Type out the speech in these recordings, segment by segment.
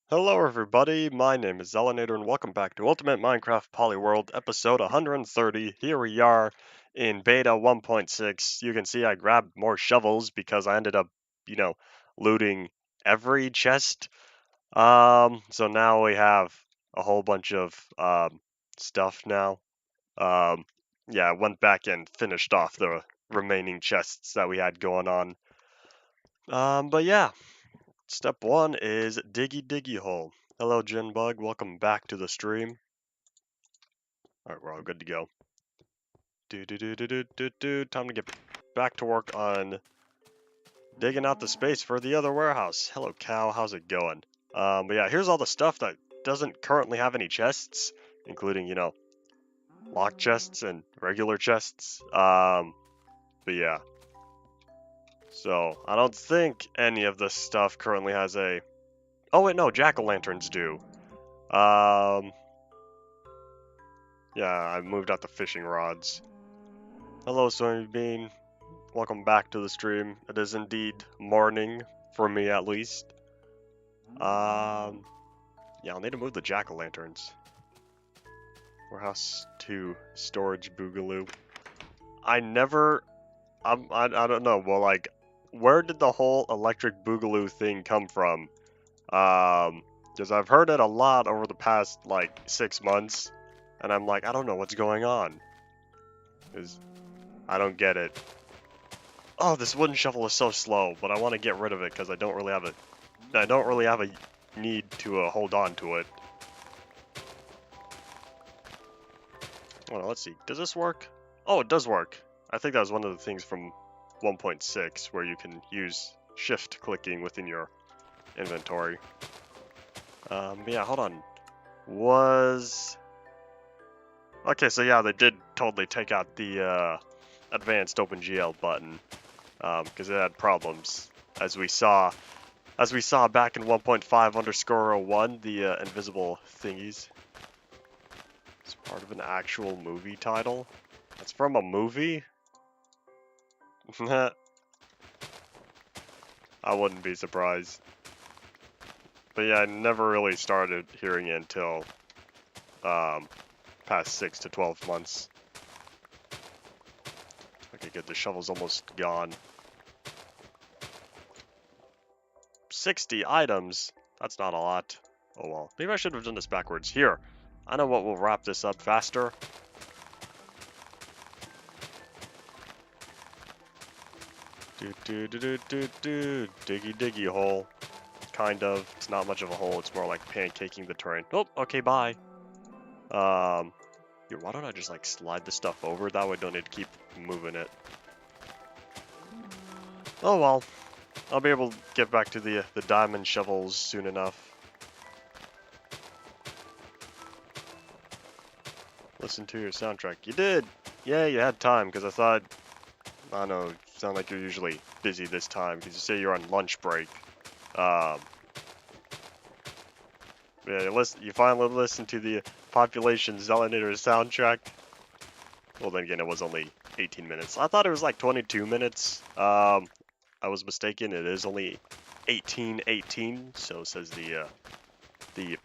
Hello everybody, my name is Zelinator and welcome back to Ultimate Minecraft Polyworld episode 130. Here we are in beta 1.6. You can see I grabbed more shovels because I ended up, you know, looting every chest. So now we have a whole bunch of stuff now. Um, yeah, I went back and finished off the remaining chests that we had going on. But yeah. Step one is Diggy Diggy Hole. Hello, Jinbug. Welcome back to the stream. Alright, we're all good to go. Time to get back to work on digging out the space for the other warehouse. Hello, cow. How's it going? But yeah, here's all the stuff that doesn't currently have any chests, including, lock chests and regular chests. But yeah. So, I don't think any of this stuff currently has a... Oh, wait, no, jack-o'-lanterns do. Yeah, I moved out the fishing rods. Hello, Soybean. Welcome back to the stream. It is indeed morning, for me at least. Yeah, I'll need to move the jack-o'-lanterns. Warehouse 2, storage boogaloo. I don't know, well, like, where did the whole electric boogaloo thing come from? Because I've heard it a lot over the past, like, 6 months, and I'm like, I don't know what's going on. Because I don't get it. Oh, this wooden shovel is so slow, but I want to get rid of it because I don't really have a need to hold on to it. Well, let's see. Does this work? Oh, it does work. I think that was one of the things from 1.6 where you can use shift clicking within your inventory. But yeah, hold on. Okay, so yeah, they did totally take out the advanced OpenGL button. Because it had problems, as we saw back in 1.5_01, the invisible thingies. It's part of an actual movie title. That's from a movie? I wouldn't be surprised. But yeah, I never really started hearing it until past 6 to 12 months. Okay, good. The shovel's almost gone. 60 items? That's not a lot. Oh well. Maybe I should have done this backwards. Here. I know what will wrap this up faster. Diggy diggy hole. Kind of. It's not much of a hole. It's more like pancaking the terrain. Oh, okay, bye. Yeah, why don't I just like slide this stuff over? That way I don't need to keep moving it. Oh well. I'll be able to get back to the diamond shovels soon enough. Listen to your soundtrack. You did! Yeah, you had time, because I thought... I don't know, you sound like you're usually busy this time, because you say you're on lunch break. Yeah, you finally listened to the Population Zelinator soundtrack. Well, then again, it was only 18 minutes. I thought it was like 22 minutes. I was mistaken. It is only 18:18, so says the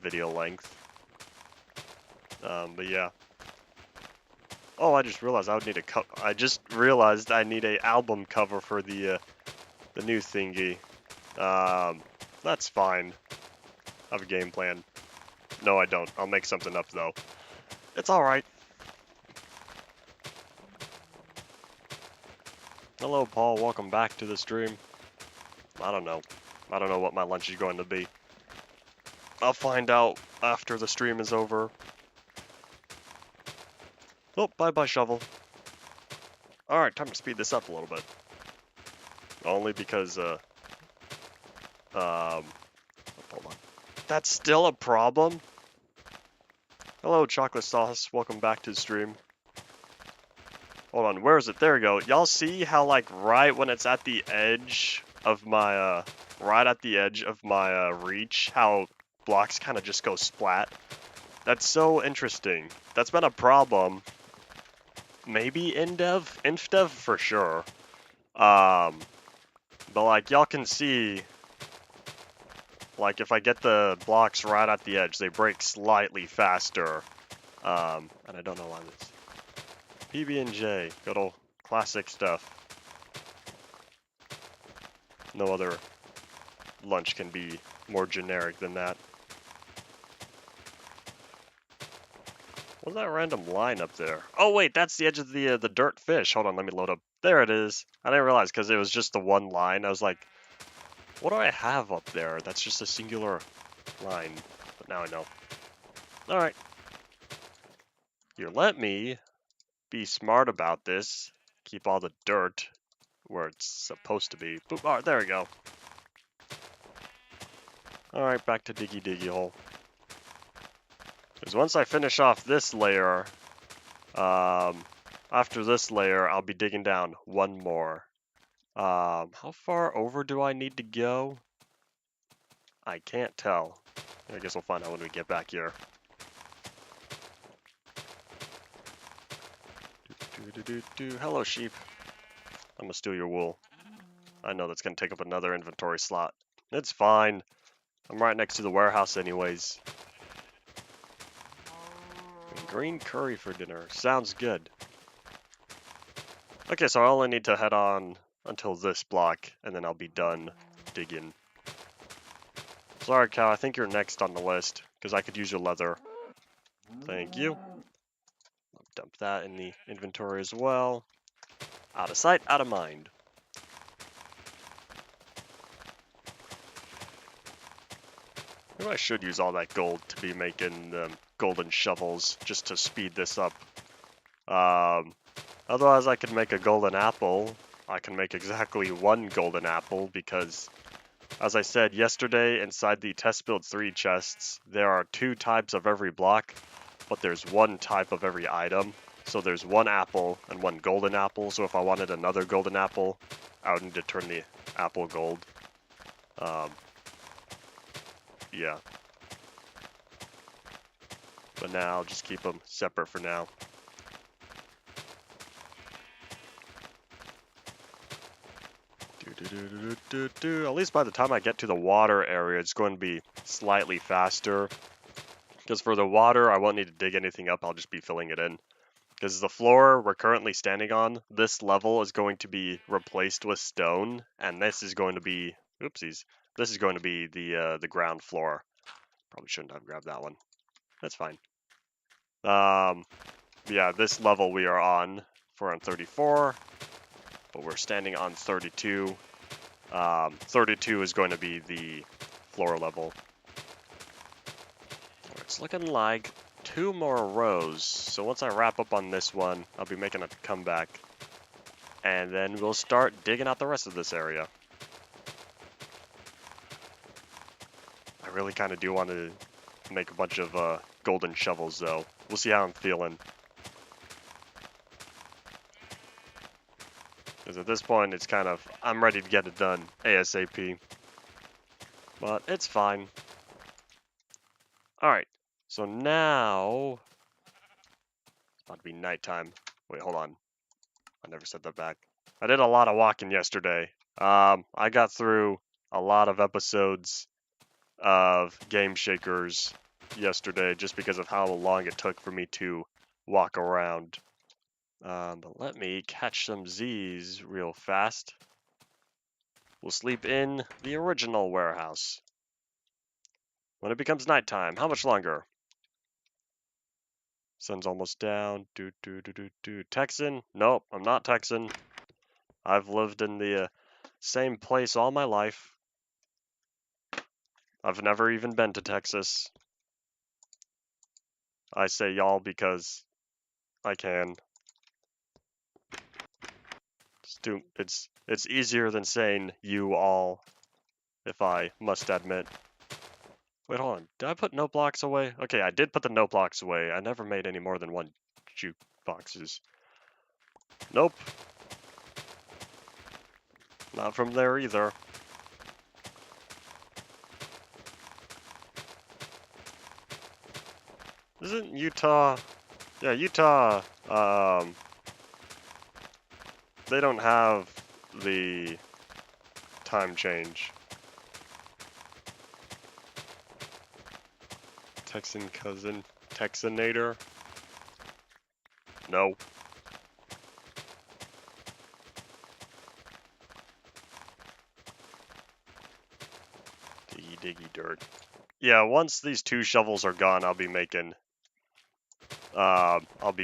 video length. But yeah. Oh, I just realized I would need I just realized I need a album cover for the new thingy. That's fine. I have a game plan. No, I don't. I'll make something up though. It's all right. Hello, Paul. Welcome back to the stream. I don't know. I don't know what my lunch is going to be. I'll find out after the stream is over. Oh, bye-bye, shovel. Alright, time to speed this up a little bit. Only because, hold on. That's still a problem? Hello, chocolate sauce. Welcome back to the stream. Hold on, where is it? There we go. Y'all see how, like, right when it's at the edge of my, reach, how blocks kind of just go splat? That's so interesting. That's been a problem. Maybe InfDev for sure. But like y'all can see, Like, if I get the blocks right at the edge, they break slightly faster. And I don't know why this. PB&J, good old classic stuff. No other lunch can be more generic than that. What's that random line up there? Oh wait, that's the edge of the dirt fish. Hold on, let me load up. There it is. I didn't realize because it was just the one line. I was like, what do I have up there? That's just a singular line. But now I know. All right. Here, let me be smart about this. Keep all the dirt where it's supposed to be. Boop. All right, there we go. All right, back to diggy diggy hole. Because once I finish off this layer, after this layer, I'll be digging down one more. How far over do I need to go? I can't tell. I guess we'll find out when we get back here. Hello, sheep. I'm gonna steal your wool. I know that's gonna take up another inventory slot. It's fine. I'm right next to the warehouse anyways. And green curry for dinner. Sounds good. Okay, so I only need to head on until this block, and then I'll be done digging. Sorry, cow, I think you're next on the list, because I could use your leather. Thank you. I'll dump that in the inventory as well. Out of sight, out of mind. Maybe I should use all that gold to be making golden shovels, just to speed this up. Otherwise, I could make a golden apple. I can make exactly one golden apple, because, as I said yesterday, inside the test build 3 chests, there are 2 types of every block, but there's 1 type of every item. So there's 1 apple and 1 golden apple, so if I wanted another golden apple, I would need to turn the apple gold. Yeah. But now I'll just keep them separate for now. At least by the time I get to the water area, it's going to be slightly faster. Because for the water, I won't need to dig anything up, I'll just be filling it in. Because the floor we're currently standing on, this level is going to be replaced with stone, and this is going to be, oopsies, this is going to be the ground floor. Probably shouldn't have grabbed that one. That's fine. Yeah, this level we are on for on 34, but we're standing on 32. 32 is going to be the floor level. It's looking like 2 more rows, so once I wrap up on this one, I'll be making a comeback, and then we'll start digging out the rest of this area. I really kind of do want to make a bunch of golden shovels, though. We'll see how I'm feeling. Because at this point, it's kind of, I'm ready to get it done ASAP. But it's fine. Alright, so now, it's about to be nighttime. Wait, hold on. I never said that back. I did a lot of walking yesterday. I got through a lot of episodes of Game Shakers yesterday just because of how long it took for me to walk around. But let me catch some Z's real fast. We'll sleep in the original warehouse. When it becomes nighttime, how much longer? Sun's almost down. Texan? Nope, I'm not Texan. I've lived in the same place all my life. I've never even been to Texas. I say y'all because I can. It's easier than saying you all, if I must admit. Wait, hold on. Did I put note blocks away? Okay, I did put the note blocks away. I never made any more than 1 jukeboxes. Nope. Not from there either. Isn't Utah... Yeah, Utah, they don't have the time change. Texan cousin. Texanator? No. Diggy diggy dirt. Yeah, once these 2 shovels are gone, I'll be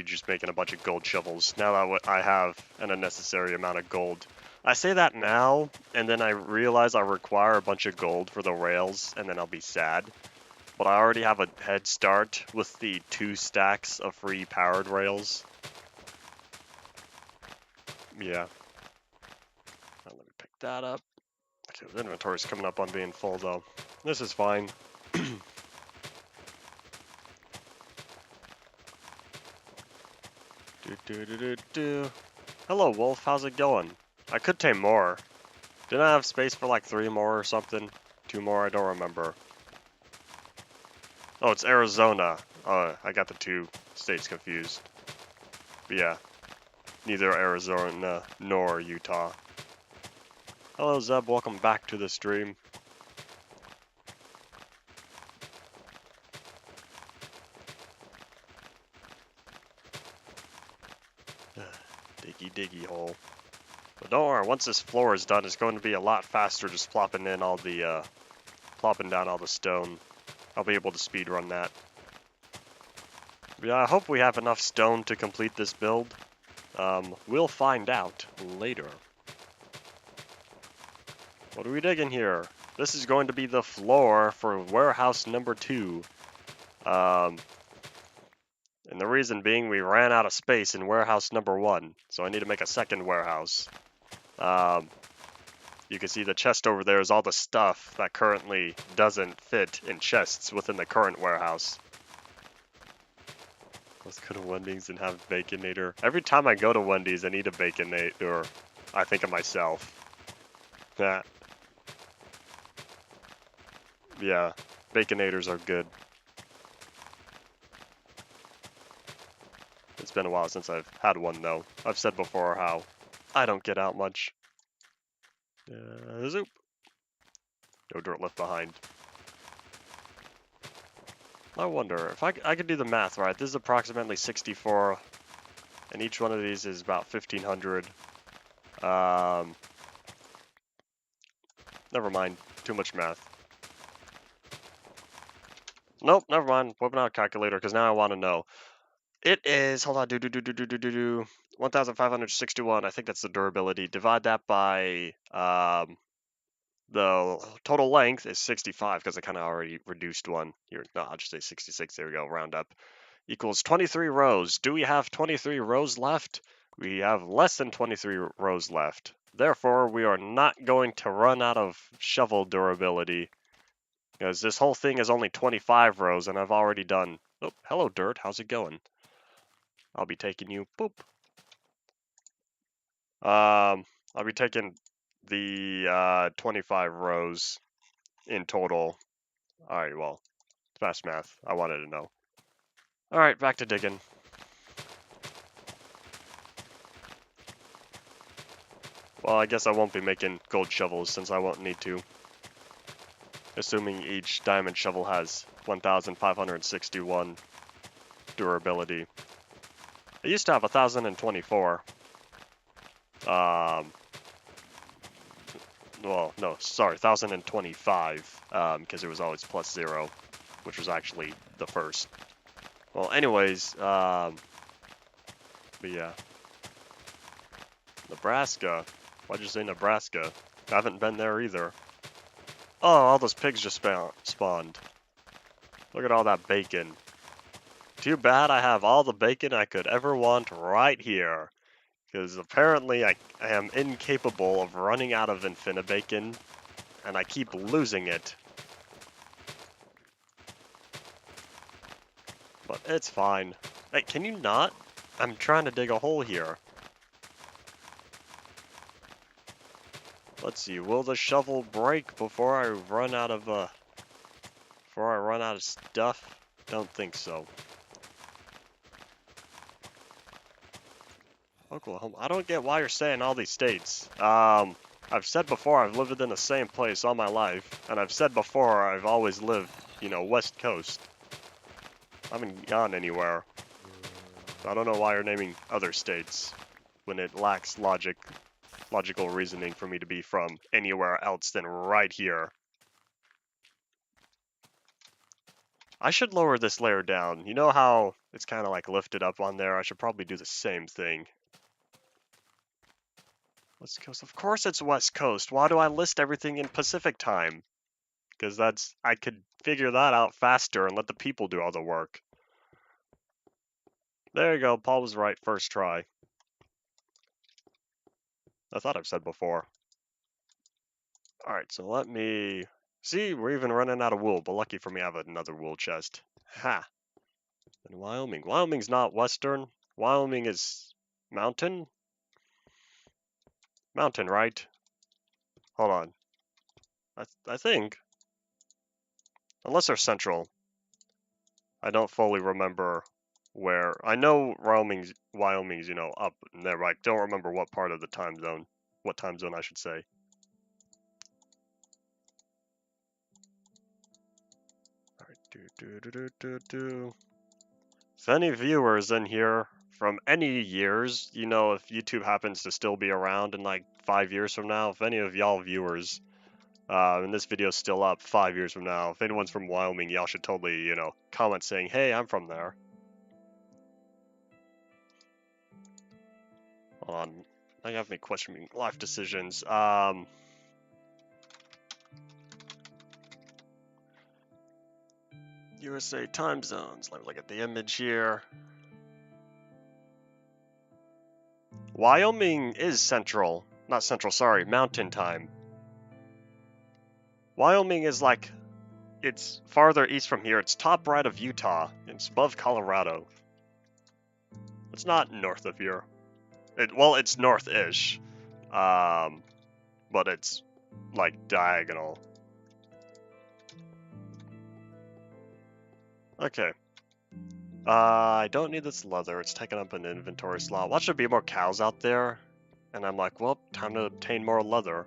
just making a bunch of gold shovels, now that I have an unnecessary amount of gold. I say that now, and then I realize I require a bunch of gold for the rails, and then I'll be sad. But I already have a head start with the 2 stacks of free powered rails. Yeah. Let me pick that up. Okay, the inventory's coming up on being full, though. This is fine. Hello, Wolf. How's it going? I could tame more. Didn't I have space for like 3 more or something? 2 more? I don't remember. Oh, it's Arizona. I got the 2 states confused. But yeah, neither Arizona nor Utah. Hello, Zeb. Welcome back to the stream. Diggy diggy hole. But don't worry, once this floor is done, it's going to be a lot faster just plopping down all the stone. I'll be able to speedrun that. But yeah, I hope we have enough stone to complete this build. We'll find out later. What are we digging here? This is going to be the floor for warehouse number 2. And the reason being we ran out of space in warehouse number 1, so I need to make a second warehouse. You can see the chest over there is all the stuff that currently doesn't fit in chests within the current warehouse. Let's go to Wendy's and have Baconator. Every time I go to Wendy's, I need a Baconator. I think of myself. Yeah. Yeah, Baconators are good. It's been a while since I've had one, though. I've said before how I don't get out much. Zoop. No dirt left behind. I wonder if I could do the math right. This is approximately 64, and each one of these is about 1,500. Never mind. Too much math. Nope, never mind. Whipping out a calculator because now I want to know. It is, hold on, 1,561. I think that's the durability. Divide that by the total length is 65 because I kind of already reduced one here. No, I'll just say 66. There we go. Round up. Equals 23 rows. Do we have 23 rows left? We have less than 23 rows left. Therefore, we are not going to run out of shovel durability because this whole thing is only 25 rows and I've already done. Oh, hello, dirt. How's it going? I'll be taking you. Boop. I'll be taking the 25 rows in total. Alright, well, fast math. I wanted to know. Alright, back to digging. Well, I guess I won't be making gold shovels since I won't need to. Assuming each diamond shovel has 1,561 durability. I used to have 1,024. Well, no, sorry, 1,025, because it was always +0, which was actually the first. Well, anyways, but yeah. Nebraska. Why'd you say Nebraska? I haven't been there either. Oh, all those pigs just spawned. Look at all that bacon. Too bad I have all the bacon I could ever want right here. Because apparently I am incapable of running out of Infinibacon, and I keep losing it. But it's fine. Hey, can you not? I'm trying to dig a hole here. Let's see, will the shovel break before I run out of stuff? Don't think so. Oklahoma. I don't get why you're saying all these states. I've said before I've lived in the same place all my life, and I've said before I've always lived, West Coast. I haven't gone anywhere. I don't know why you're naming other states when it lacks logical reasoning for me to be from anywhere else than right here. I should lower this layer down. You know how it's kind of like lifted up on there? I should probably do the same thing. West Coast. Of course it's West Coast. Why do I list everything in Pacific time? Because I could figure that out faster and let the people do all the work. There you go. Paul was right first try. I thought I've said before. Alright, so let me... See, we're even running out of wool, but lucky for me I have another wool chest. Ha! And Wyoming. Wyoming's not western. Wyoming is mountain? Mountain, right? Hold on. I think. Unless they're central. I don't fully remember where. I know Wyoming's, you know, up there, but I don't remember what part of the time zone. What time zone I should say. Alright, If any viewers in here from any years, you know, if YouTube happens to still be around in like 5 years from now, if any of y'all viewers, and this video's still up 5 years from now, if anyone's from Wyoming, y'all should totally, you know, comment saying, hey, I'm from there. Hold on. I have me questioning life decisions. USA time zones. Let me look at the image here. Wyoming is central. Not central, sorry, mountain time. Wyoming is like, it's farther east from here. It's top right of Utah. It's above Colorado. It's not north of here. Well, it's north-ish. But it's like diagonal. Okay. I don't need this leather. It's taking up an inventory slot. Watch there be more cows out there. And I'm like, well, time to obtain more leather.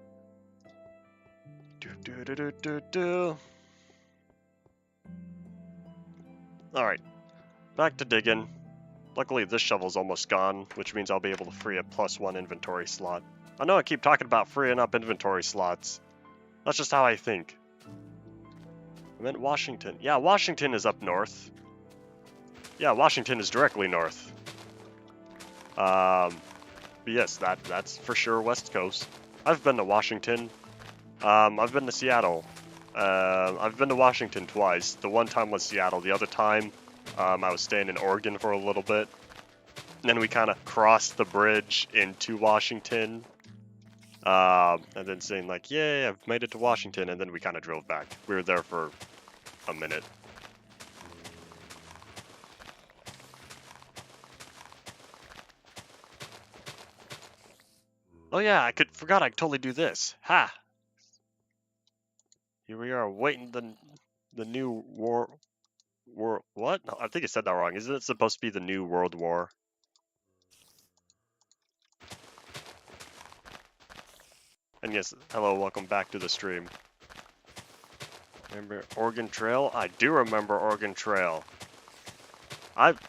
Alright. Back to digging. Luckily, this shovel's almost gone, which means I'll be able to free a +1 inventory slot. I know I keep talking about freeing up inventory slots. That's just how I think. I meant Washington. Yeah, Washington is up north. Yeah, Washington is directly north. But yes, that's for sure West Coast. I've been to Washington. I've been to Seattle. I've been to Washington twice. The one time was Seattle. The other time, I was staying in Oregon for a little bit. And then we kind of crossed the bridge into Washington. And then saying like, yay, I've made it to Washington. And then we kind of drove back. We were there for a minute. Oh yeah, forgot I could totally do this. Ha! Here we are waiting the new war. What? No, I think I said that wrong. Isn't it supposed to be the new World War? And yes, hello, welcome back to the stream. Remember Oregon Trail? I do remember Oregon Trail.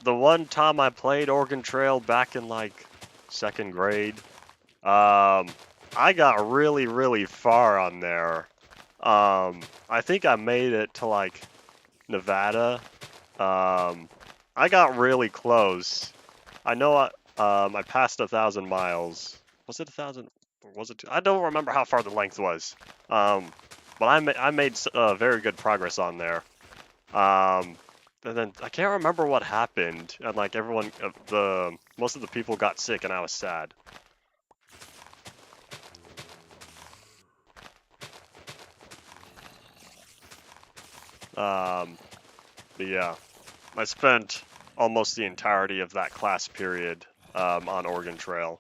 The one time I played Oregon Trail back in like 2nd grade, I got really, really far on there. I think I made it to like Nevada. I got really close. I know I passed 1,000 miles. Was it 1,000? Or was it? I don't remember how far the length was. But I made very good progress on there. And then I can't remember what happened. And like everyone, most of the people got sick, and I was sad. But yeah, I spent almost the entirety of that class period on Oregon Trail.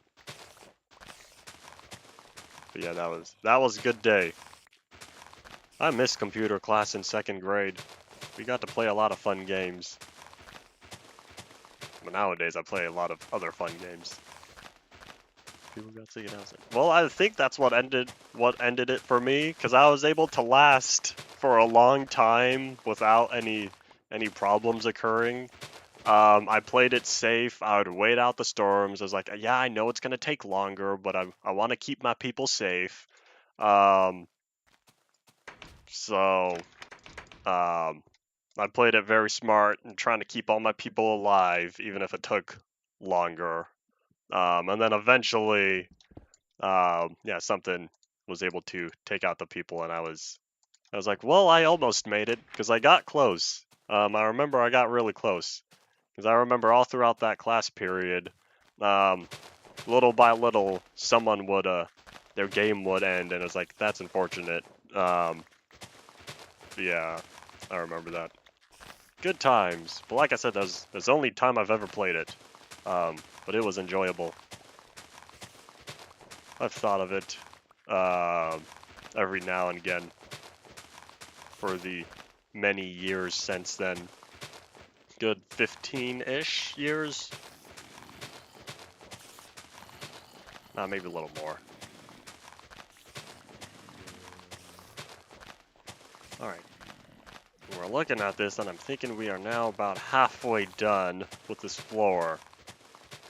But yeah, that was a good day. I missed computer class in 2nd grade. We got to play a lot of fun games. But nowadays I play a lot of other fun games. People got sick and I was like, well, I think that's what ended it for me, because I was able to last for a long time without any any problems occurring. I played it safe. I would wait out the storms. I was like, yeah, I know it's gonna take longer, but I want to keep my people safe. So I played it very smart and trying to keep all my people alive, even if it took longer. And then eventually, yeah, something was able to take out the people, and I was like, well, I almost made it because I got close. I remember I got really close because I remember all throughout that class period, little by little, someone would their game would end, and it was like that's unfortunate. Yeah, I remember that. Good times, but like I said, that's the only time I've ever played it. But it was enjoyable. I've thought of it every now and again for the many years since then. Good 15-ish years. Maybe a little more. Alright. We're looking at this and I'm thinking we are now about halfway done with this floor.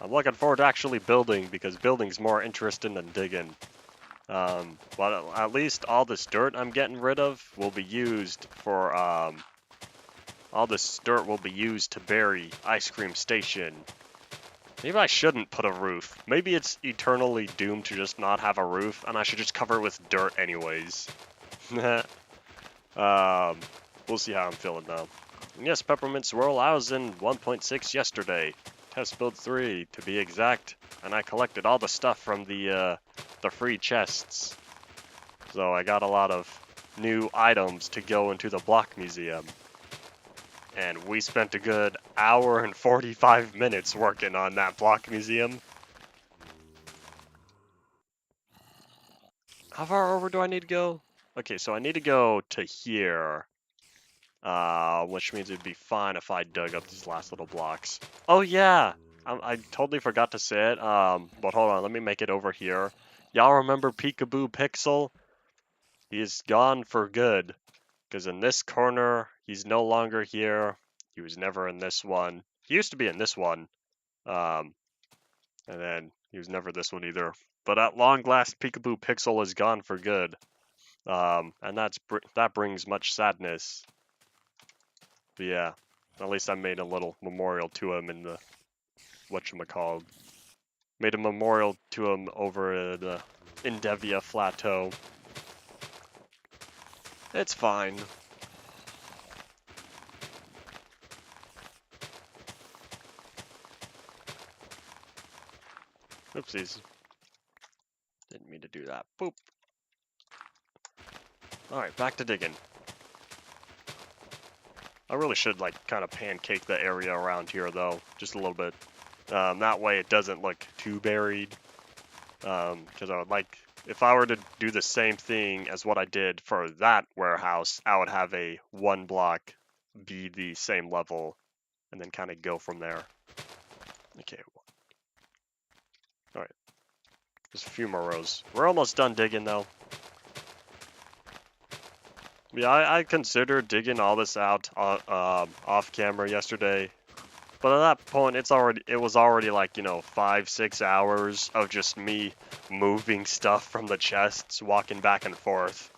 I'm looking forward to actually building because building's more interesting than digging. But at least all this dirt I'm getting rid of will be used for, all this dirt will be used to bury Ice Cream Station. Maybe I shouldn't put a roof. Maybe it's eternally doomed to just not have a roof, and I should just cover it with dirt anyways. We'll see how I'm feeling though. And yes, Peppermint Swirl, I was in 1.6 yesterday. Test build 3, to be exact. And I collected all the stuff from the free chests. So I got a lot of new items to go into the block museum. And we spent a good hour and 45 minutes working on that block museum. How far over do I need to go? Okay, so I need to go to here. Which means it'd be fine if I dug up these last little blocks. Oh yeah! I totally forgot to say it, but hold on, let me make it over here. Y'all remember Peekaboo Pixel? He's gone for good. Because in this corner, he's no longer here. He was never in this one. He used to be in this one. And then he was never this one either. But at long last, Peekaboo Pixel is gone for good. And that brings much sadness. But yeah, at least I made a little memorial to him in the whatchamacallit. Made a memorial to him over at the Indevia Plateau. It's fine. Oopsies. Didn't mean to do that. Boop. Alright, back to digging. I really should, like, kind of pancake the area around here, though. Just a little bit. That way it doesn't look too buried. Because I would like... If I were to do the same thing as what I did for that warehouse, I would have a one block be the same level, and then kind of go from there. Okay. Alright. There's a few more rows. We're almost done digging, though. Yeah, I considered digging all this out off camera yesterday, but at that point, it was already like 5-6 hours of just me moving stuff from the chests, walking back and forth.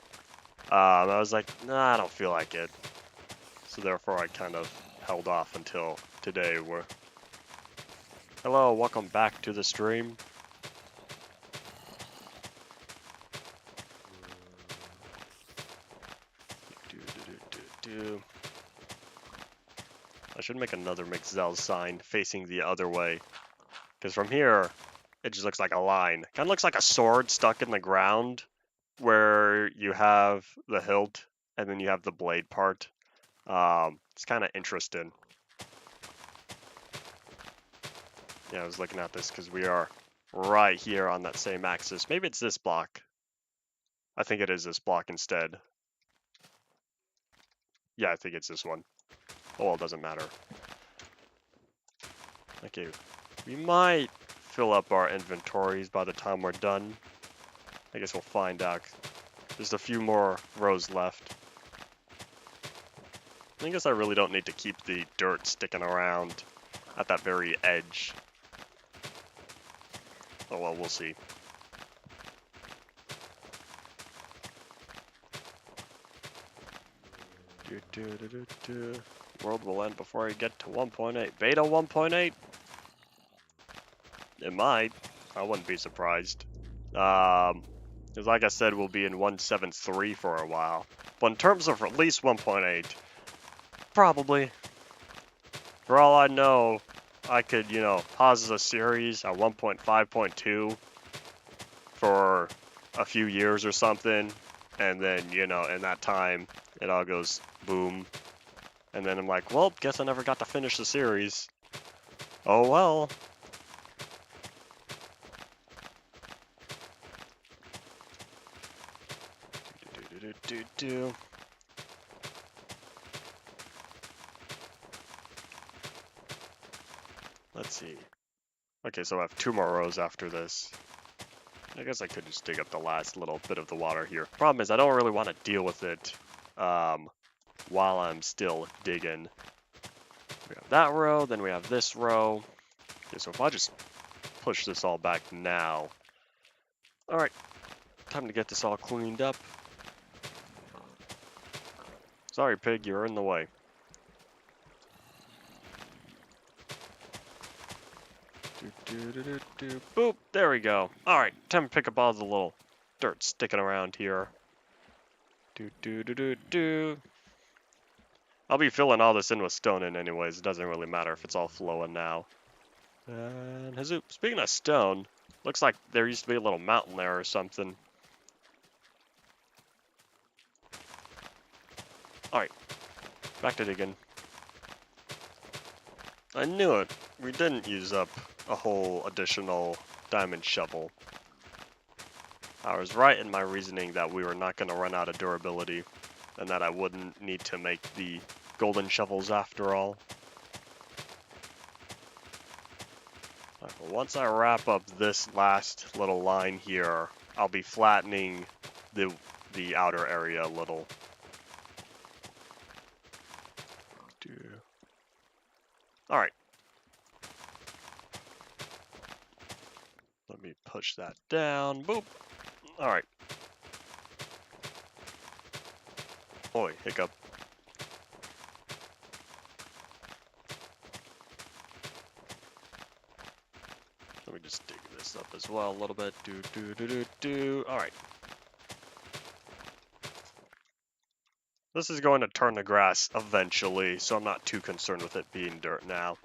I was like, nah, I don't feel like it, so therefore I kind of held off until today. Hello, welcome back to the stream. I should make another Mixzel sign facing the other way. Because from here, it just looks like a line. Kind of looks like a sword stuck in the ground where you have the hilt and then you have the blade part. It's kind of interesting. Yeah, I was looking at this because we are right here on that same axis. Maybe it's this block. I think it is this block instead. Yeah, I think it's this one. Oh, well, it doesn't matter. Okay, we might fill up our inventories by the time we're done. I guess we'll find out. There's a few more rows left. I guess I really don't need to keep the dirt sticking around at that very edge. Oh well, we'll see. World will end before I get to 1.8. Beta 1.8? It might. I wouldn't be surprised. Because like I said, we'll be in 1.7.3 for a while. But in terms of release 1.8, probably. For all I know, I could, you know, pause the series at 1.5.2 for a few years or something, and then, you know, in that time, it all goes boom. And then I'm like, well, guess I never got to finish the series. Oh well. Let's see. Okay, so I have 2 more rows after this. I guess I could just dig up the last little bit of the water here. Problem is, I don't really want to deal with it while I'm still digging. We have that row, then we have this row. Okay, so if I just push this all back now. Alright, time to get this all cleaned up. Sorry, pig, you're in the way. Boop, there we go. Alright, time to pick up all the little dirt sticking around here. I'll be filling all this in with stone in anyways. It doesn't really matter if it's all flowing now. And Hazoop, speaking of stone, looks like there used to be a little mountain there or something. Alright, back to digging. I knew it. We didn't use up a whole additional diamond shovel. I was right in my reasoning that we were not going to run out of durability, and that I wouldn't need to make the golden shovels after all. Once I wrap up this last little line here, I'll be flattening the outer area a little. Alright. Let me push that down. Boop. Alright. Oi, hiccup. Let me just dig this up as well a little bit. Alright. This is going to turn to grass eventually, so I'm not too concerned with it being dirt now.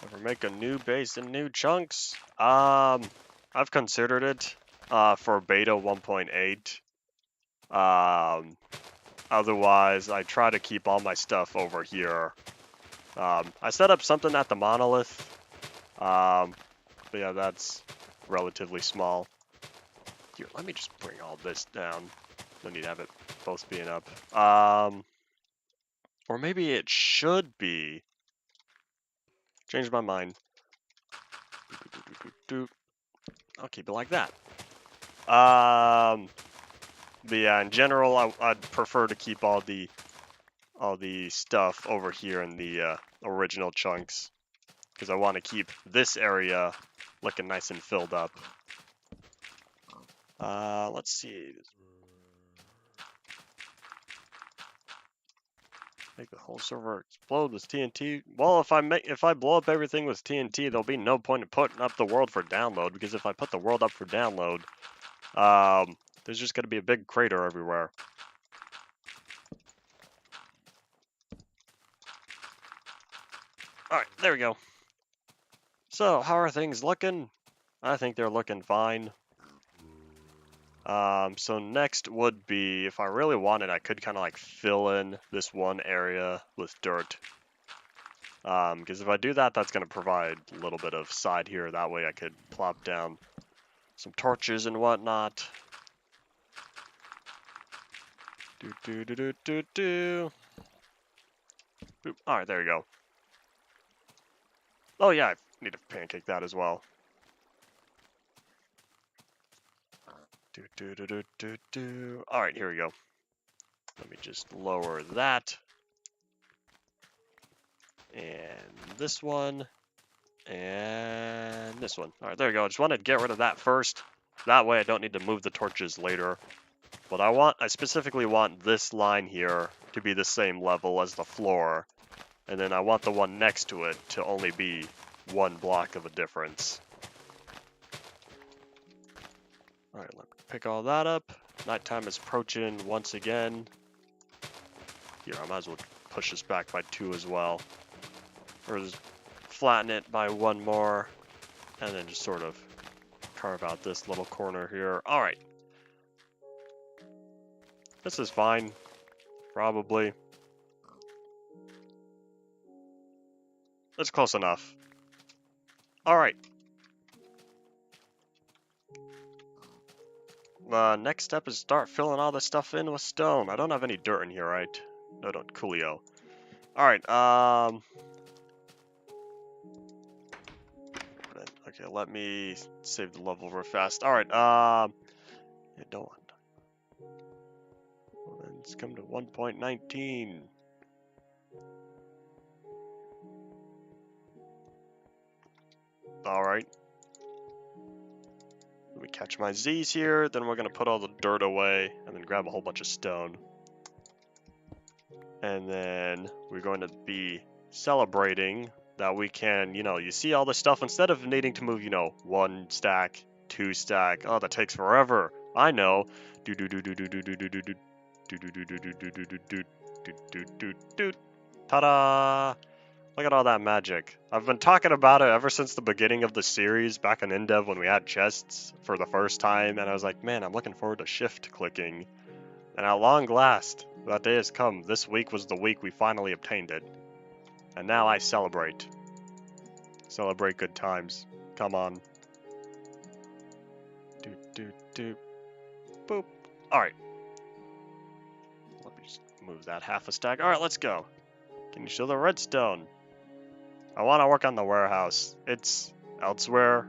Ever make a new base in new chunks? I've considered it for beta 1.8. Otherwise, I try to keep all my stuff over here. I set up something at the monolith. But yeah, that's relatively small. Here, let me just bring all this down. No need to have it both being up. Or maybe it should be. Changed my mind. I'll keep it like that. But yeah, in general, I'd prefer to keep all the stuff over here in the original chunks, because I want to keep this area looking nice and filled up. Let's see. Make the whole server explode with TNT. Well, if I blow up everything with TNT, there'll be no point in putting up the world for download, because if I put the world up for download, there's just gonna be a big crater everywhere. Alright, there we go. So, how are things looking? I think they're looking fine. So next would be, if I really wanted, I could kind of like fill in this one area with dirt. Because if I do that, that's going to provide a little bit of side here. That way I could plop down some torches and whatnot. Alright, there you go. Oh yeah, I need to pancake that as well. Alright, here we go. Let me just lower that. And this one. And this one. Alright, there we go. I just wanted to get rid of that first. That way I don't need to move the torches later. But I specifically want this line here to be the same level as the floor. And then I want the one next to it to only be one block of a difference. Alright, let me pick all that up. Nighttime is approaching once again. Here, I might as well push this back by 2 as well. Or just flatten it by 1 more. And then just sort of carve out this little corner here. Alright. This is fine. Probably. That's close enough. Alright. The next step is start filling all this stuff in with stone. I don't have any dirt in here, right? No, don't. Coolio. Alright, okay, let me save the level real fast. Alright, yeah, don't want. Well, let's come to 1.19. Alright. Let me catch my Z's here, then we're going to put all the dirt away, and then grab a whole bunch of stone. And then we're going to be celebrating that we can, you see all this stuff, instead of needing to move, 1 stack, 2 stack, oh, that takes forever. I know. Ta-da! Look at all that magic. I've been talking about it ever since the beginning of the series, back in Indev when we had chests for the first time, and I was like, man, I'm looking forward to shift clicking. And at long last, that day has come. This week was the week we finally obtained it. And now I celebrate. Celebrate good times. Come on. Boop. Alright. Let me just move that half a stack. Alright, let's go. Can you show the redstone? I want to work on the warehouse. It's elsewhere.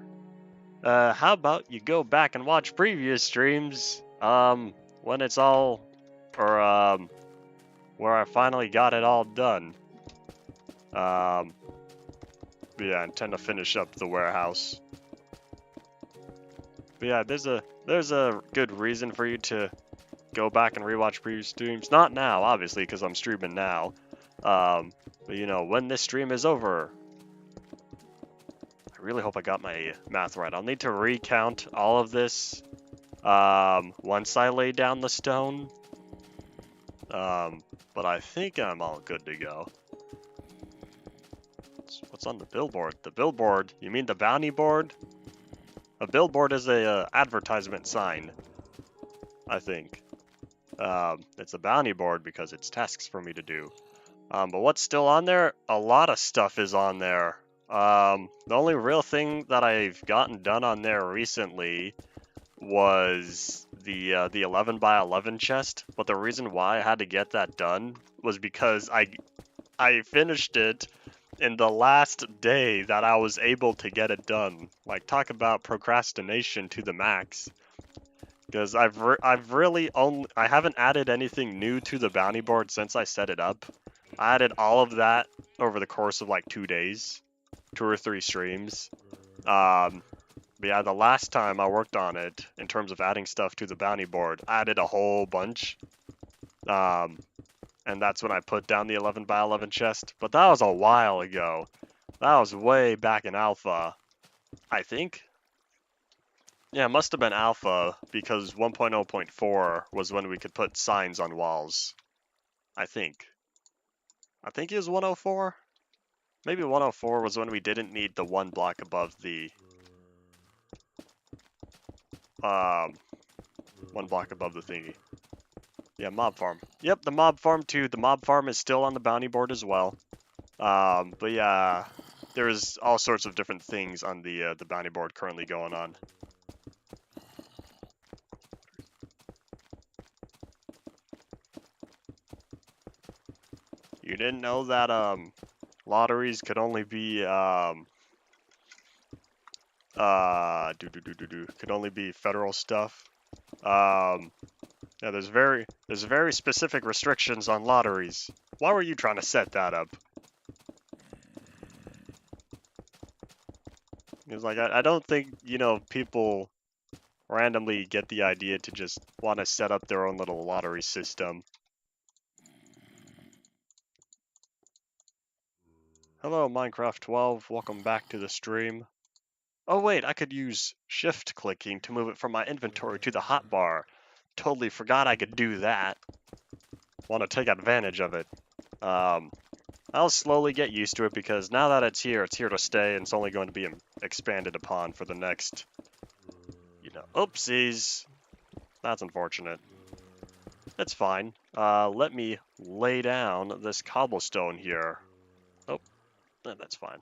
How about you go back and watch previous streams, when it's all, or, where I finally got it all done. Yeah, I intend to finish up the warehouse. But yeah, there's a good reason for you to go back and rewatch previous streams. Not now, obviously, because I'm streaming now. But when this stream is over. I really hope I got my math right. I'll need to recount all of this once I lay down the stone. But I think I'm all good to go. What's on the billboard? The billboard? You mean the bounty board? A billboard is a advertisement sign, I think. It's a bounty board because it's tasks for me to do. But what's still on there? A lot of stuff is on there. The only real thing that I've gotten done on there recently was the 11 by 11 chest. But the reason why I had to get that done was because I finished it in the last day that I was able to get it done. Like, talk about procrastination to the max. Because I haven't added anything new to the bounty board since I set it up. I added all of that over the course of like 2 days, 2 or 3 streams. But yeah, the last time I worked on it, in terms of adding stuff to the bounty board, I added a whole bunch. And that's when I put down the 11 by 11 chest. But that was a while ago. That was way back in alpha, I think. Yeah, it must have been alpha, because 1.0.4 was when we could put signs on walls. I think it was 104? Maybe 104 was when we didn't need the 1 block above the... 1 block above the thingy. Yeah, mob farm. Yep, the mob farm too. The mob farm is still on the bounty board as well. But yeah, there's all sorts of different things on the bounty board currently going on. You didn't know that lotteries could only be could only be federal stuff. Yeah, there's very There's very specific restrictions on lotteries. Why were you trying to set that up? It's like, I don't think, you know, people randomly get the idea to just want to set up their own little lottery system. Hello, Minecraft 12. Welcome back to the stream. Oh wait, I could use shift clicking to move it from my inventory to the hotbar. Totally forgot I could do that. Want to take advantage of it. I'll slowly get used to it because now that it's here to stay, and it's only going to be expanded upon for the next, you know, oopsies. That's unfortunate. It's fine. Let me lay down this cobblestone here. Oh, that's fine.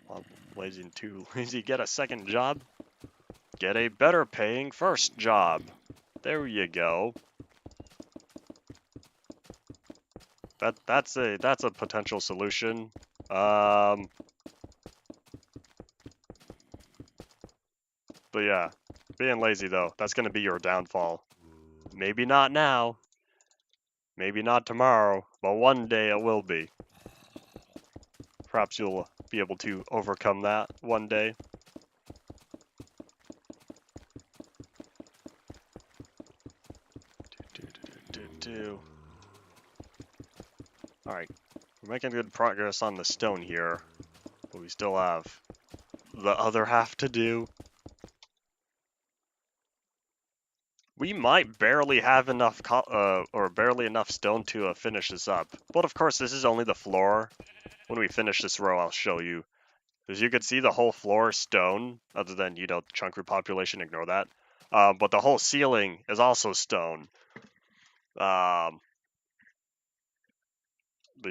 I'm too lazy. Get a second job. Get a better paying first job. There you go. That's a potential solution. But yeah, being lazy though, that's gonna be your downfall. Maybe not now. Maybe not tomorrow, but one day it will be. Perhaps you'll be able to overcome that one day. Alright, we're making good progress on the stone here, but we still have the other half to do. We might barely have enough or barely enough stone to finish this up. But of course, this is only the floor. When we finish this row, I'll show you. As you can see, the whole floor is stone, other than, you know, chunk repopulation, ignore that. But the whole ceiling is also stone. But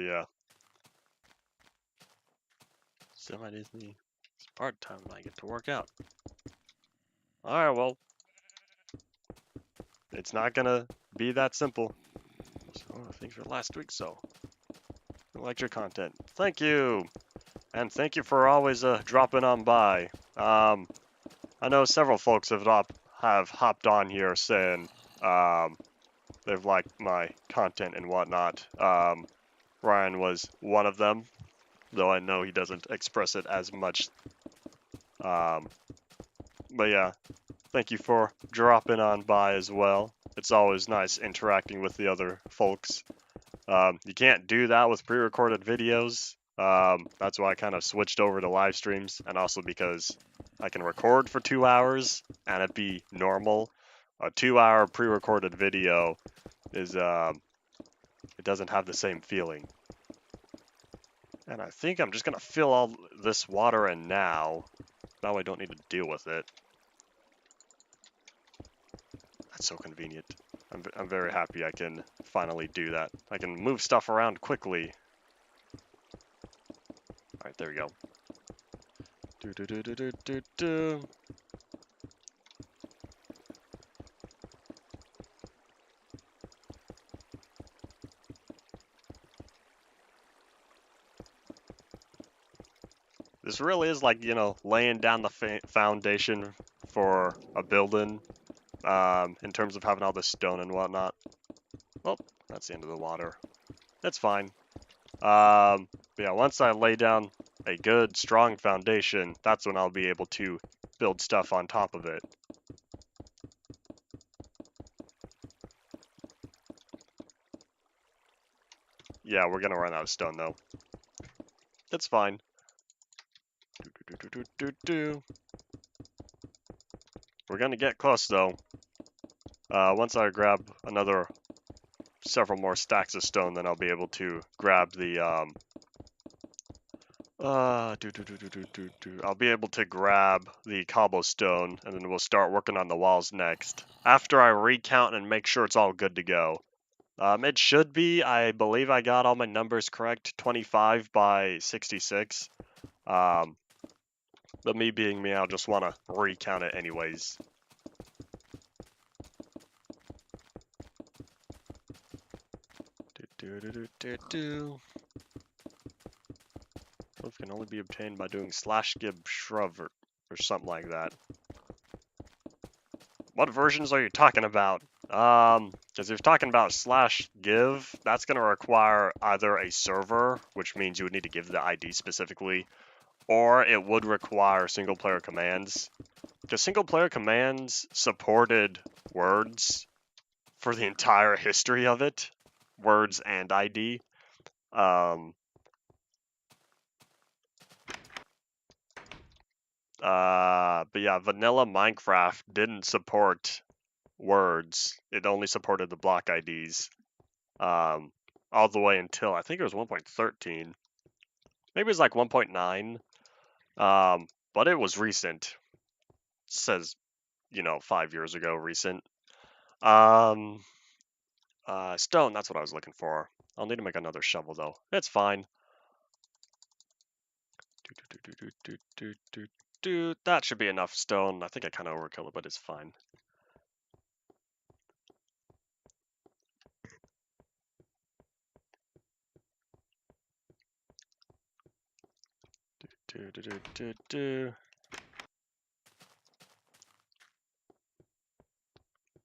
yeah. Semi-Disney. It's part-time I get to work out. Alright, well. It's not gonna be that simple. So, thanks for last week, so. Lecture content. Thank you! And thank you for always dropping on by. I know several folks have hopped on here saying they've liked my content and whatnot. Ryan was one of them, though I know he doesn't express it as much. But yeah, thank you for dropping on by as well. It's always nice interacting with the other folks. You can't do that with pre-recorded videos. That's why I kind of switched over to live streams, and also because I can record for 2 hours and it'd be normal. A 2-hour pre-recorded video is it doesn't have the same feeling. And I think I'm just gonna fill all this water in now. Now I don't need to deal with it. That's so convenient. I'm very happy I can finally do that. I can move stuff around quickly. Alright, there we go. Do. This really is like, you know, laying down the foundation for a building, in terms of having all this stone and whatnot. Well, that's the end of the water. That's fine. Yeah, once I lay down a good, strong foundation, that's when I'll be able to build stuff on top of it. Yeah, we're gonna run out of stone, though. That's fine. We're gonna get close, though. Once I grab several more stacks of stone, then I'll be able to grab the, I'll be able to grab the cobblestone, and then we'll start working on the walls next. After I recount and make sure it's all good to go. It should be, I believe I got all my numbers correct, 25 by 66. But me being me, I'll just want to recount it anyways. Proof can only be obtained by doing /gib shrub or something like that. What versions are you talking about? Because if you're talking about /give, that's going to require either a server, which means you would need to give the ID specifically, or it would require single-player commands. Because single-player commands supported words for the entire history of it, words and ID. But yeah, vanilla Minecraft didn't support words. It only supported the block IDs. All the way until I think it was 1.13. Maybe it was like 1.9. But it was recent. It says, 5 years ago, recent. Stone, that's what I was looking for. I'll need to make another shovel though. It's fine. That should be enough stone. I think I kind of overkill it, but it's fine.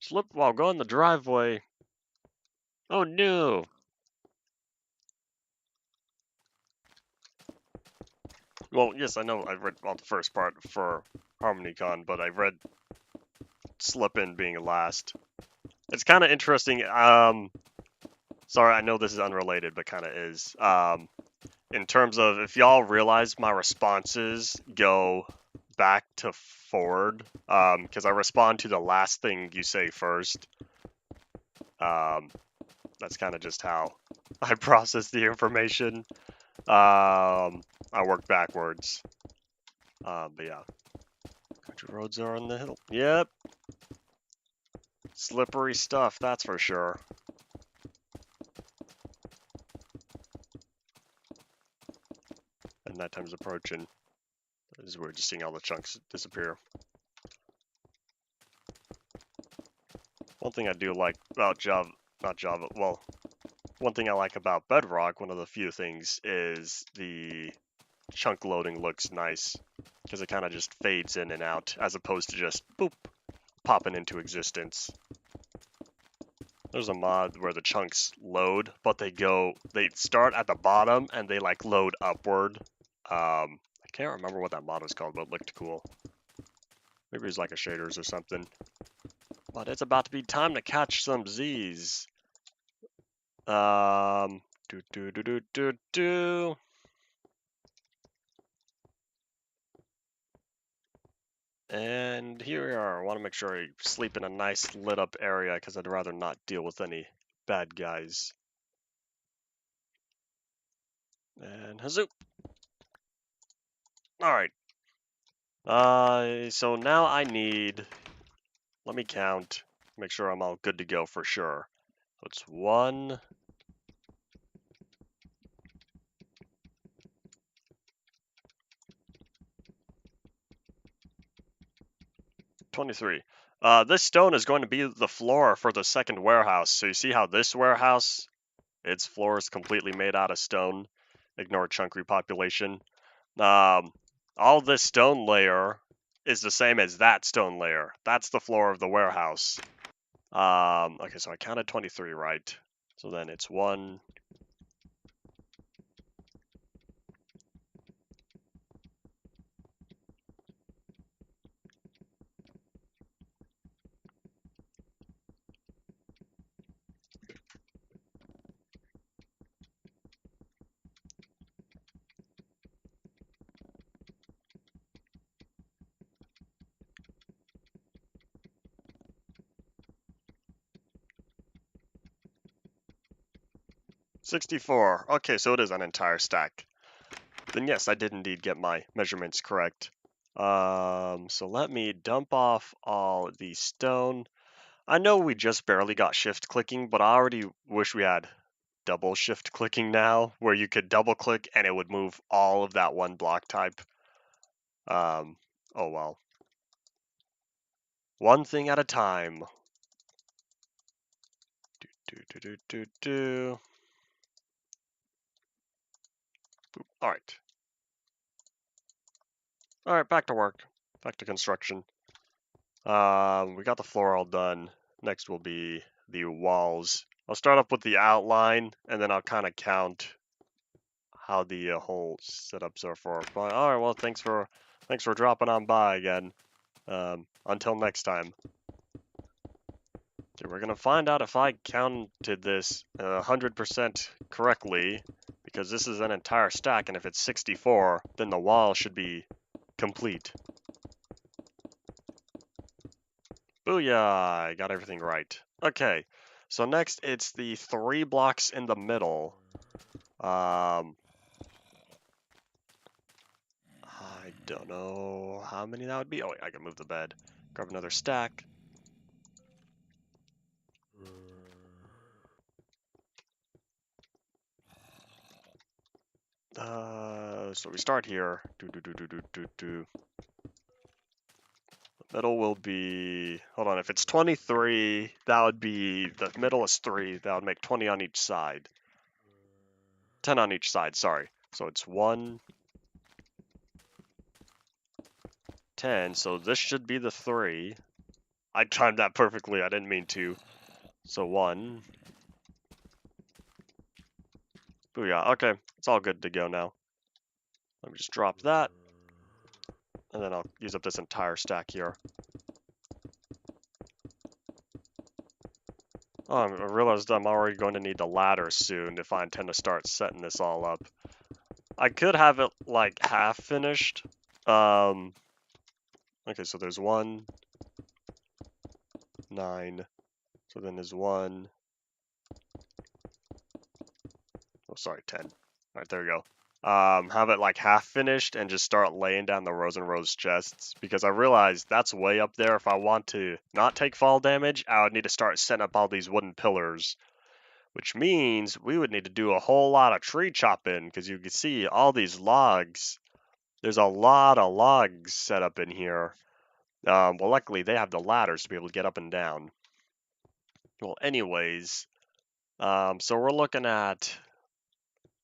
Slip while going the driveway. Oh no! Well, yes, I know I've read all the first part for HarmonyCon, but I've read slipping being last. It's kind of interesting. Sorry, I know this is unrelated, but kind of is. In terms of if y'all realize my responses go back to forward, because I respond to the last thing you say first. That's kind of just how I process the information. I work backwards. But yeah. Country roads are on the hill. Yep. Slippery stuff, that's for sure. And nighttime's approaching. This is weird, just seeing all the chunks disappear. One thing I do like about well, one thing I like about Bedrock, one of the few things, is the chunk loading looks nice. Because it kind of just fades in and out, as opposed to just, boop, popping into existence. There's a mod where the chunks load, but they start at the bottom and they like load upward. I can't remember what that mod was called, but it looked cool. Maybe it was like a shaders or something. But it's about to be time to catch some Z's. Do. And here we are. I want to make sure I sleep in a nice lit up area because I'd rather not deal with any bad guys. And hazoop. Alright. So now I need, let me count, make sure I'm all good to go for sure. So it's 1, 23. This stone is going to be the floor for the second warehouse. So you see how this warehouse, its floor is completely made out of stone. Ignore chunk repopulation. All this stone layer is the same as that stone layer. That's the floor of the warehouse. Okay, so I counted 23, right? So then it's 1, 64. Okay, so it is an entire stack. Then yes, I did indeed get my measurements correct. So let me dump off all the stone. I know we just barely got shift clicking, but I already wish we had double shift clicking now, where you could double click and it would move all of that one block type. Oh well. One thing at a time. Alright. Alright, back to work. Back to construction. We got the floor all done. next will be the walls. I'll start up with the outline, and then I'll kind of count how the whole setups are for. But all right, well, thanks for dropping on by again. Until next time. Okay, we're gonna find out if I counted this 100% correctly, because this is an entire stack, and if it's 64, then the wall should be complete. Booyah! I got everything right. Okay, so next it's the 3 blocks in the middle. I don't know how many that would be. Oh, wait, I can move the bed. Grab another stack. So we start here. Middle will be, hold on, if it's 23, that would be, the middle is 3, that would make 20 on each side. 10 on each side, sorry. So it's 1, 10, so this should be the 3. I timed that perfectly, I didn't mean to. So 1. Booyah, okay, it's all good to go now. Let me just drop that, and then I'll use up this entire stack here. Oh, I realized I'm already going to need the ladder soon if I intend to start setting this all up. I could have it like half finished. Okay, so there's 1, 9. So then there's 1. Oh, sorry, 10. All right, there we go. Have it like half finished and just start laying down the rows and rows chests, because I realized that's way up there. If I want to not take fall damage, I would need to start setting up all these wooden pillars, which means we would need to do a whole lot of tree chopping, because you can see all these logs. There's a lot of logs set up in here. Well, luckily they have the ladders to be able to get up and down. Well, anyways, so we're looking at,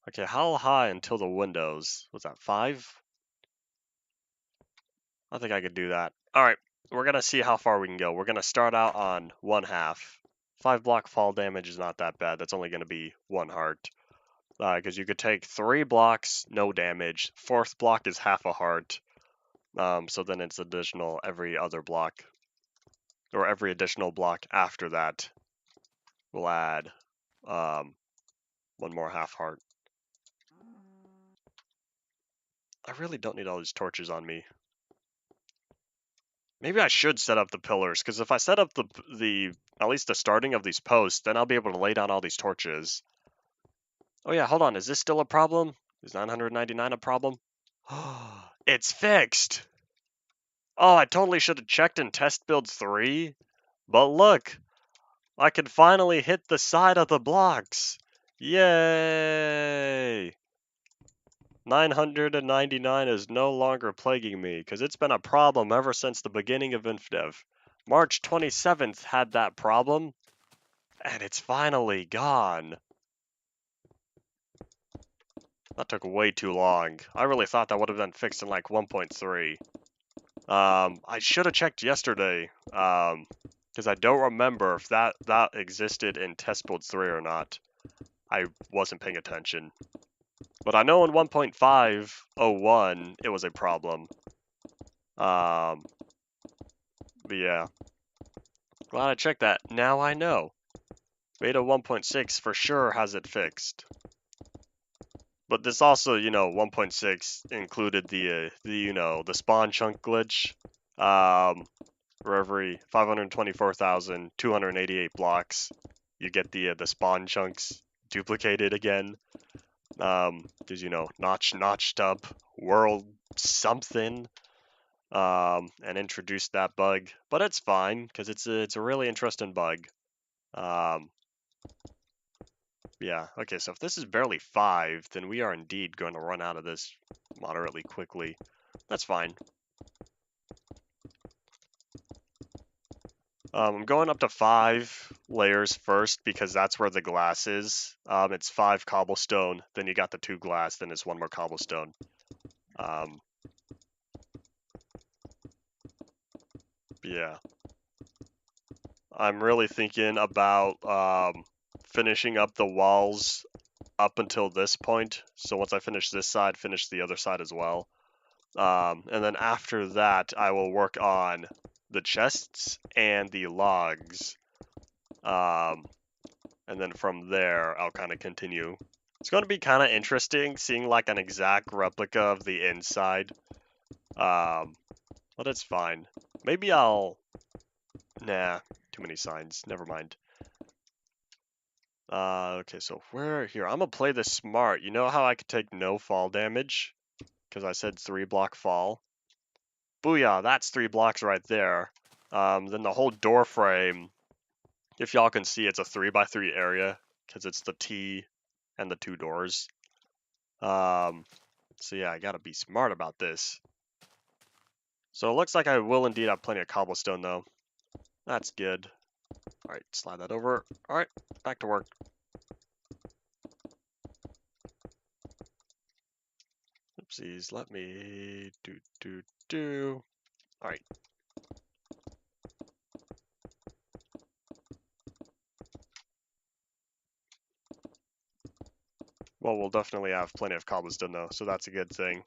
okay, how high until the windows? Was that 5? I think I could do that. All right, we're gonna see how far we can go. We're gonna start out on 1/2. 5 block fall damage is not that bad. That's only gonna be 1 heart. Because you could take 3 blocks, no damage. 4th block is half a heart. So then it's additional every other block, or every additional block after that will add 1 more half heart. I really don't need all these torches on me. Maybe I should set up the pillars, because if I set up the at least the starting of these posts, then I'll be able to lay down all these torches. Oh yeah, hold on, is this still a problem? Is 999 a problem? It's fixed! Oh, I totally should have checked in test build 3. But look, I can finally hit the side of the blocks. Yay! 999 is no longer plaguing me, because it's been a problem ever since the beginning of InfDev. March 27th had that problem, and it's finally gone. That took way too long. I really thought that would have been fixed in like 1.3. I should have checked yesterday, because I don't remember if that existed in test build 3 or not. I wasn't paying attention. But I know in 1.501 it was a problem. But yeah. Glad I checked that. Now I know. Beta 1.6 for sure has it fixed. But this also, 1.6 included the spawn chunk glitch. For every 524,288 blocks, you get the spawn chunks duplicated again. Because, notched up world something. And introduced that bug. But it's fine, because it's a really interesting bug. Yeah, okay, so if this is barely 5, then we are indeed going to run out of this moderately quickly. That's fine. I'm going up to 5 layers first, because that's where the glass is. It's 5 cobblestone, then you got the 2 glass, then it's 1 more cobblestone. Yeah. I'm really thinking about finishing up the walls up until this point. So once I finish this side, finish the other side as well. And then after that, I will work on the chests and the logs. And then from there, I'll kind of continue. It's going to be kind of interesting seeing like an exact replica of the inside. But it's fine. Maybe I'll... Nah, too many signs. Never mind. Okay, so where... Here, I'm going to play this smart. You know how I could take no fall damage? Because I said 3-block fall. Booyah, that's 3 blocks right there. Then the whole door frame, if y'all can see, it's a 3x3 area. Because it's the T and the 2 doors. So yeah, I gotta be smart about this. So it looks like I will indeed have plenty of cobblestone though. That's good. Alright, slide that over. Alright, back to work. Oopsies, let me do. Alright. Well, we'll definitely have plenty of cobblestone though, so that's a good thing.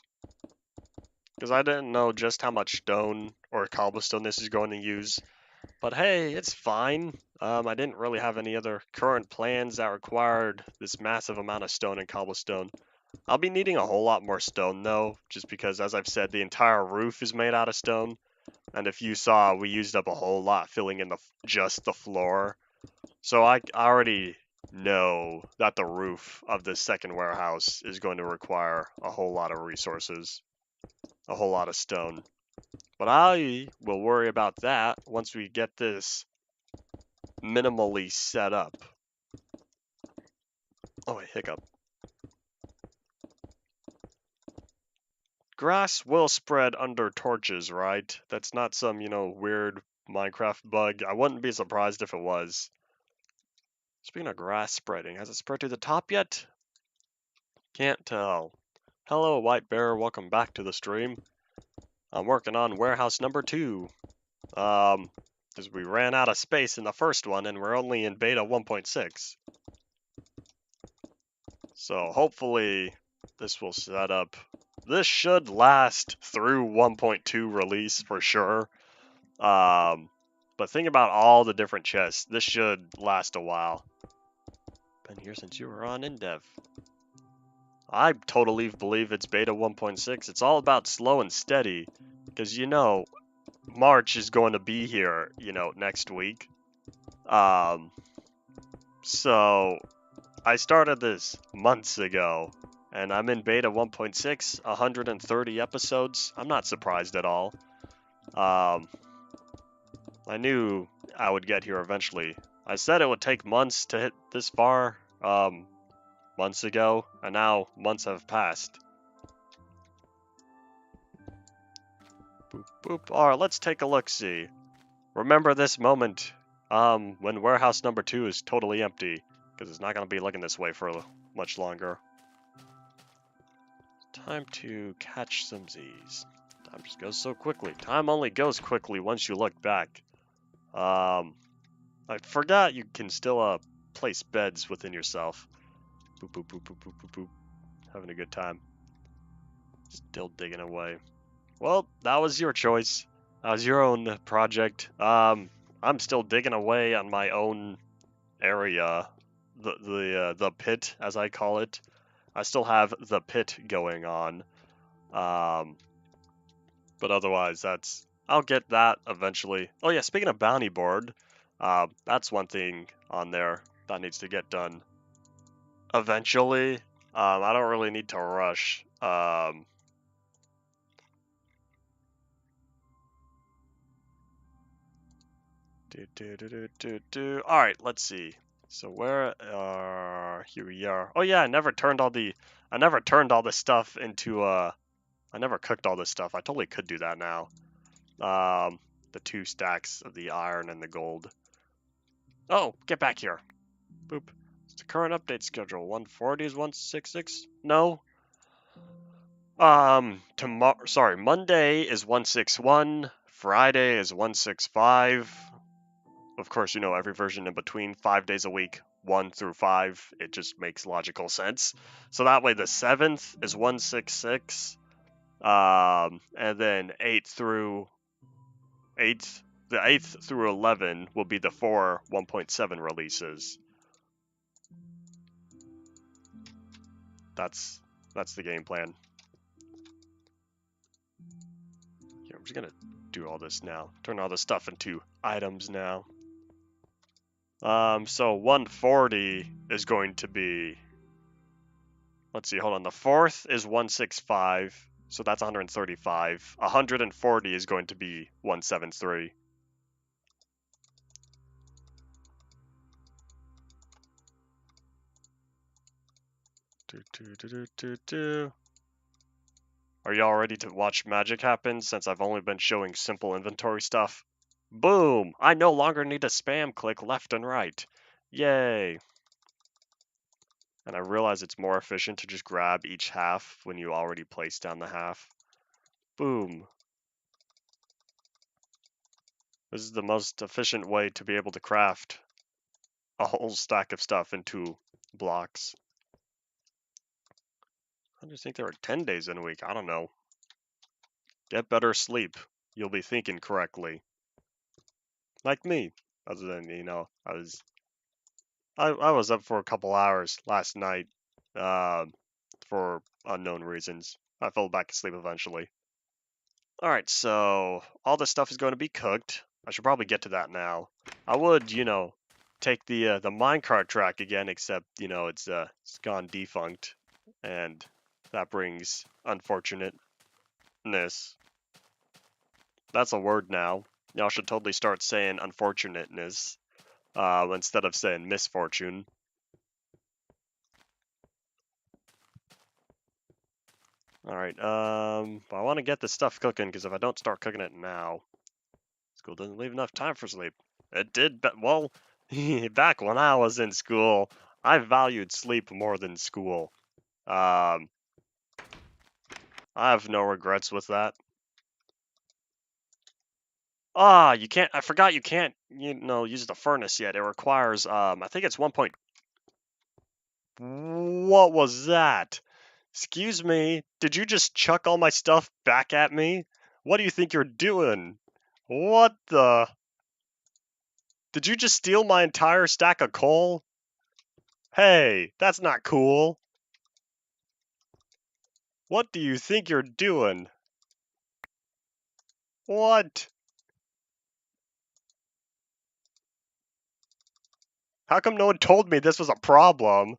Because I didn't know just how much stone or cobblestone this is going to use. But hey, it's fine. I didn't really have any other current plans that required this massive amount of stone and cobblestone. I'll be needing a whole lot more stone though, just because as I've said, the entire roof is made out of stone. And if you saw, we used up a whole lot filling in just the floor. So I already know that the roof of this second warehouse is going to require a whole lot of resources, a whole lot of stone. But I will worry about that once we get this minimally set up. Oh, wait, hiccup. Grass will spread under torches, right? That's not some, weird Minecraft bug. I wouldn't be surprised if it was. Speaking of grass spreading, has it spread to the top yet? Can't tell. Hello, White Bear. Welcome back to the stream. I'm working on warehouse number 2. Because we ran out of space in the first one, and we're only in beta 1.6. So hopefully this will set up. This should last through 1.2 release for sure. But think about all the different chests. This should last a while. Been here since you were on InDev. I totally believe it's beta 1.6. It's all about slow and steady. Because, March is going to be here, next week. So I started this months ago. And I'm in beta 1.6, 130 episodes. I'm not surprised at all. I knew I would get here eventually. I said it would take months to hit this far, months ago, and now months have passed. Boop, boop. Alright, let's take a look-see. Remember this moment, when warehouse number 2 is totally empty, because it's not going to be looking this way for much longer. Time to catch some Z's. Time just goes so quickly. Time only goes quickly once you look back. I forgot you can still place beds within yourself. Boop, boop, boop, boop, boop, boop, boop. Having a good time. Still digging away. Well, that was your choice. That was your own project. I'm still digging away on my own area. The pit, as I call it. I still have the pit going on. But otherwise, I'll get that eventually. Oh yeah, speaking of bounty board, that's one thing on there that needs to get done eventually. I don't really need to rush. Alright, let's see. So where here we are. Oh yeah, I never turned all the stuff into I never cooked all this stuff. I totally could do that now. The 2 stacks of the iron and the gold. Oh, get back here. Boop. It's the current update schedule. 140 is 166? No. Monday is 161. Friday is 165. of course, you know, every version in between, 5 days a week, 1 through 5, it just makes logical sense. So that way the 7th is 166, and then the 8th through 11 will be the 4 1.7 releases. That's the game plan. Here, I'm just gonna do all this now. Turn all this stuff into items now. So 140 is going to be, let's see, hold on. The 4th is 165, so that's 135. 140 is going to be 173. Are y'all ready to watch magic happen since I've only been showing simple inventory stuff? Boom! I no longer need to spam click left and right. Yay! And I realize it's more efficient to just grab each half when you already place down the half. Boom. This is the most efficient way to be able to craft a whole stack of stuff into blocks. I just think there are 10 days in a week. I don't know. Get better sleep. You'll be thinking correctly. Like me. Other than, you know, I was up for a couple hours last night for unknown reasons. I fell back asleep eventually. Alright, so all this stuff is going to be cooked. I should probably get to that now. I would, you know, take the minecart track again, except, you know, it's gone defunct. And that brings unfortunateness. That's a word now. Y'all should totally start saying unfortunateness instead of saying misfortune. Alright, I want to get this stuff cooking, because if I don't start cooking it now, school doesn't leave enough time for sleep. It did, but, well, back when I was in school, I valued sleep more than school. I have no regrets with that. Ah, you can't, I forgot you can't, you know, use the furnace yet. It requires, I think it's 1 point... What was that? Excuse me, did you just chuck all my stuff back at me? What do you think you're doing? What the... Did you just steal my entire stack of coal? Hey, that's not cool. What do you think you're doing? What? How come no one told me this was a problem?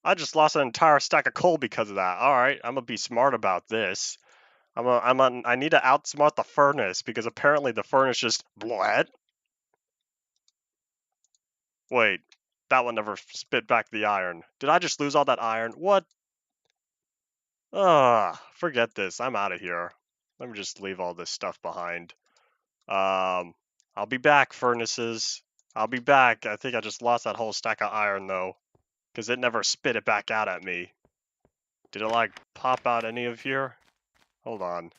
I just lost an entire stack of coal because of that. Alright, I'm gonna be smart about this. I need to outsmart the furnace, because apparently the furnace just... What? Wait, that one never spit back the iron. Did I just lose all that iron? What? Forget this. I'm out of here. Let me just leave all this stuff behind. I'll be back, furnaces. I'll be back. I think I just lost that whole stack of iron, though, because it never spit it back out at me. Did it, like, pop out any of here? Hold on.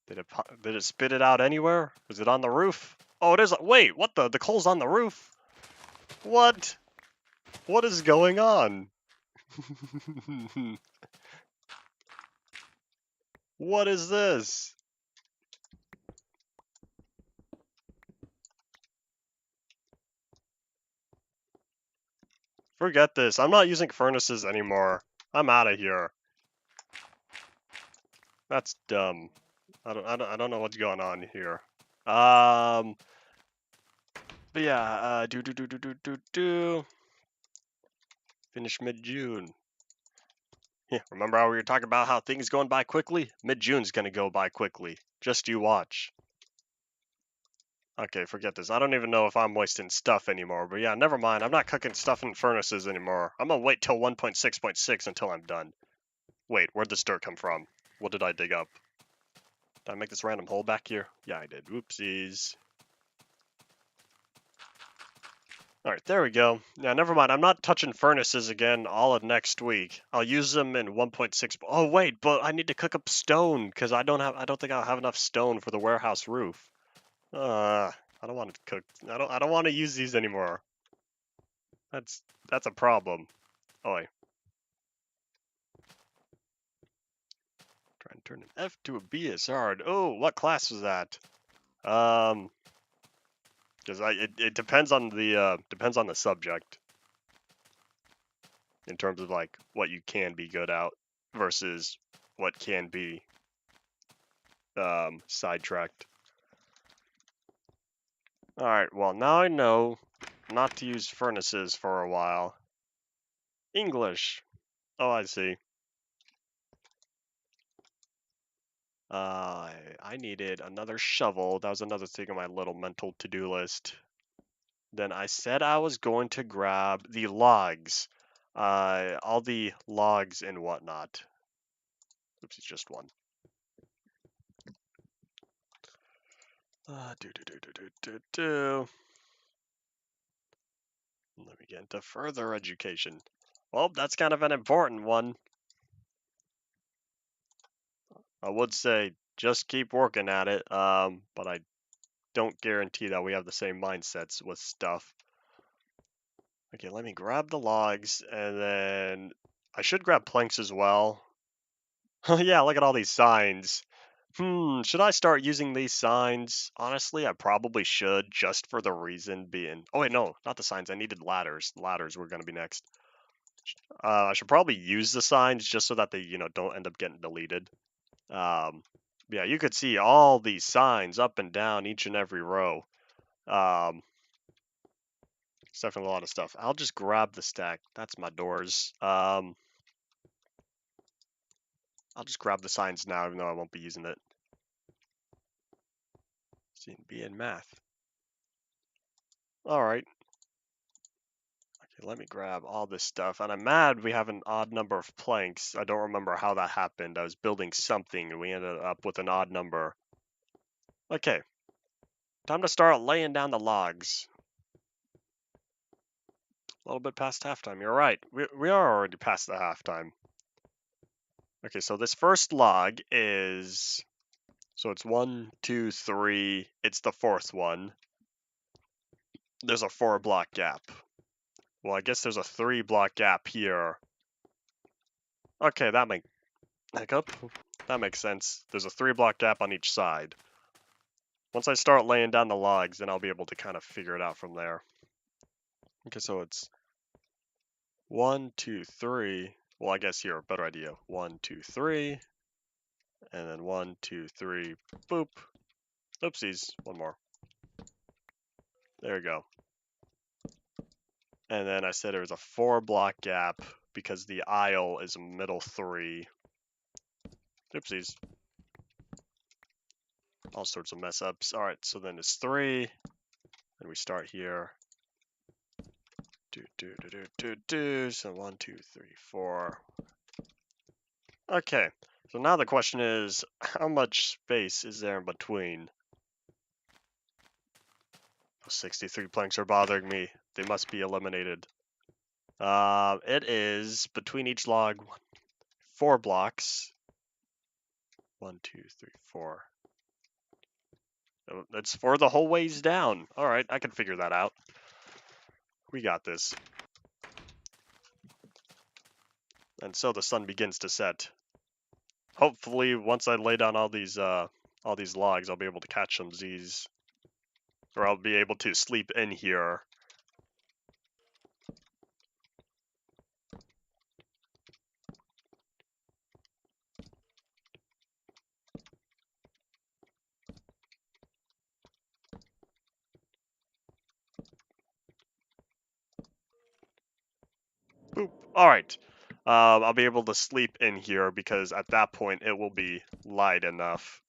Did it spit it out anywhere? Was it on the roof? Oh, it is. Wait, what the? The coal's on the roof? What? What is going on? What is this? Forget this. I'm not using furnaces anymore. I'm out of here. That's dumb. I don't know what's going on here. But yeah, finish mid-June. Yeah, remember how we were talking about how things going by quickly? Mid-June's gonna go by quickly. Just you watch. Okay, forget this. I don't even know if I'm wasting stuff anymore, but yeah, never mind. I'm not cooking stuff in furnaces anymore. I'm gonna wait till 1.6.6 until I'm done. Wait, where'd this dirt come from? What did I dig up? Did I make this random hole back here? Yeah, I did. Whoopsies. Alright, there we go. Yeah, never mind. I'm not touching furnaces again all of next week. I'll use them in 1.6. Oh wait, but I need to cook up stone because I don't think I'll have enough stone for the warehouse roof. I don't want to cook. I don't want to use these anymore. That's that's a problem. Oh wait. Try and turn an F to a B is hard. Oh, what class was that? Um, because it depends on the subject in terms of like what you can be good at versus what can be sidetracked. All right, well now I know not to use furnaces for a while. English. Oh, I see. I needed another shovel. That was another thing on my little mental to-do list. Then I said I was going to grab the logs. All the logs and whatnot. Oops, it's just one. Do. Let me get into further education. Well, that's kind of an important one. I would say just keep working at it, but I don't guarantee that we have the same mindsets with stuff. Okay, let me grab the logs, and then I should grab planks as well. Yeah, look at all these signs. Should I start using these signs? Honestly, I probably should, just for the reason being... Oh wait, no, not the signs. I needed ladders. Ladders were going to be next. I should probably use the signs just so that they, don't end up getting deleted. Yeah, you could see all these signs up and down each and every row. It's definitely a lot of stuff. I'll just grab the stack. That's my doors. I'll just grab the signs now, even though I won't be using it. C and B in math. All right. Okay, let me grab all this stuff. And I'm mad we have an odd number of planks. I don't remember how that happened. I was building something and we ended up with an odd number. Okay. Time to start laying down the logs. A little bit past halftime. You're right. We are already past the halftime. Okay, so this first log is... So it's 1, 2, 3. It's the fourth one. There's a 4-block gap. Well, I guess there's a 3-block gap here. Okay, that makes sense. There's a 3-block gap on each side. Once I start laying down the logs, then I'll be able to kind of figure it out from there. Okay, so it's 1, 2, 3. Well, I guess here, a better idea. 1, 2, 3. And then 1, 2, 3. Boop. Oopsies. One more. There we go. And then I said there was a 4-block gap because the aisle is a middle 3. Oopsies. All sorts of mess ups. All right, so then it's 3. And we start here. So 1, 2, 3, 4. Okay, so now the question is, how much space is there in between? 63 planks are bothering me. They must be eliminated. It is between each log 4 blocks. 1, 2, 3, 4. That's for the whole ways down. All right, I can figure that out. We got this. And so the sun begins to set. Hopefully, once I lay down all these logs, I'll be able to catch some Z's, or I'll be able to sleep in here. Boop. All right. I'll be able to sleep in here because at that point it will be light enough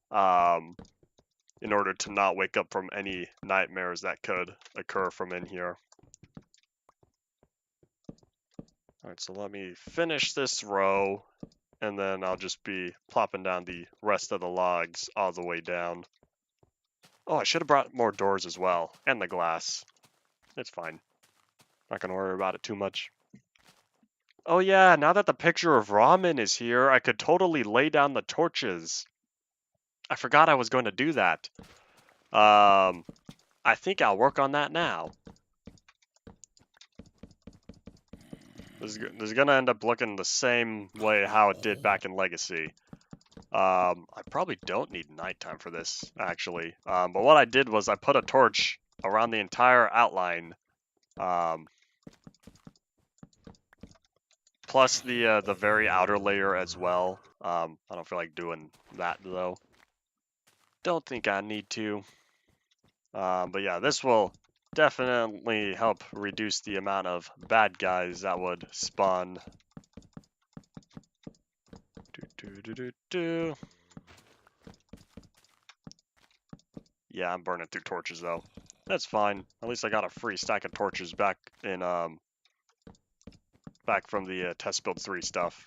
in order to not wake up from any nightmares that could occur from in here. All right, so let me finish this row, and then I'll just be plopping down the rest of the logs all the way down. Oh, I should have brought more doors as well, and the glass. It's fine. Not gonna worry about it too much. Oh yeah, now that the picture of ramen is here, I could totally lay down the torches. I forgot I was going to do that. I think I'll work on that now. This is gonna end up looking the same way how it did back in Legacy. I probably don't need nighttime for this, actually. But what I did was I put a torch around the entire outline. Plus the very outer layer as well. I don't feel like doing that though. Don't think I need to. But yeah, this will definitely help reduce the amount of bad guys that would spawn. Yeah, I'm burning through torches though. That's fine. At least I got a free stack of torches back in back from the test build 3 stuff.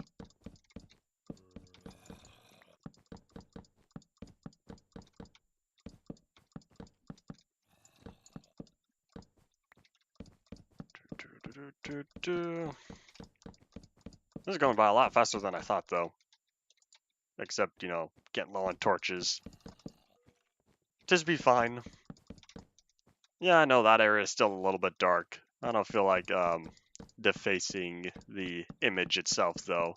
This is going by a lot faster than I thought though. Except, you know, getting low on torches. Just be fine. Yeah, I know that area is still a little bit dark. I don't feel like defacing the image itself though.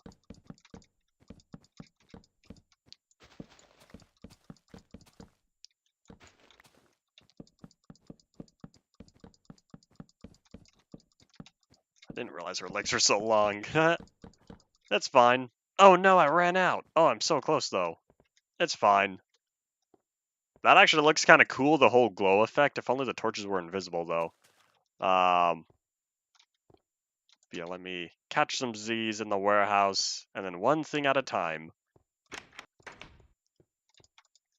I didn't realize her legs are so long. That's fine. Oh no, I ran out. Oh, I'm so close though. It's fine. That actually looks kind of cool, the whole glow effect. If only the torches were invisible though. Yeah, let me catch some Z's in the warehouse, and then one thing at a time.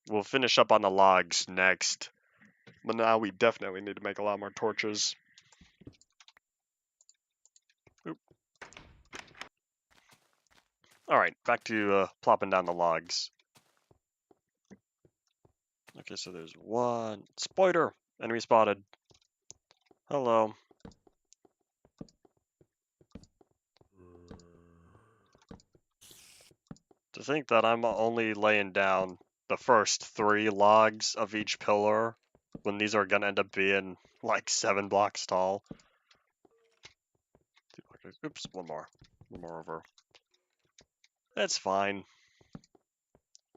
We'll finish up on the logs next. But now we definitely need to make a lot more torches. Oop. Alright, back to plopping down the logs. Okay, so there's one. Spider! Enemy spotted. Hello. To think that I'm only laying down the first 3 logs of each pillar, when these are gonna end up being like 7 blocks tall. Oops, one more. One more over. That's fine.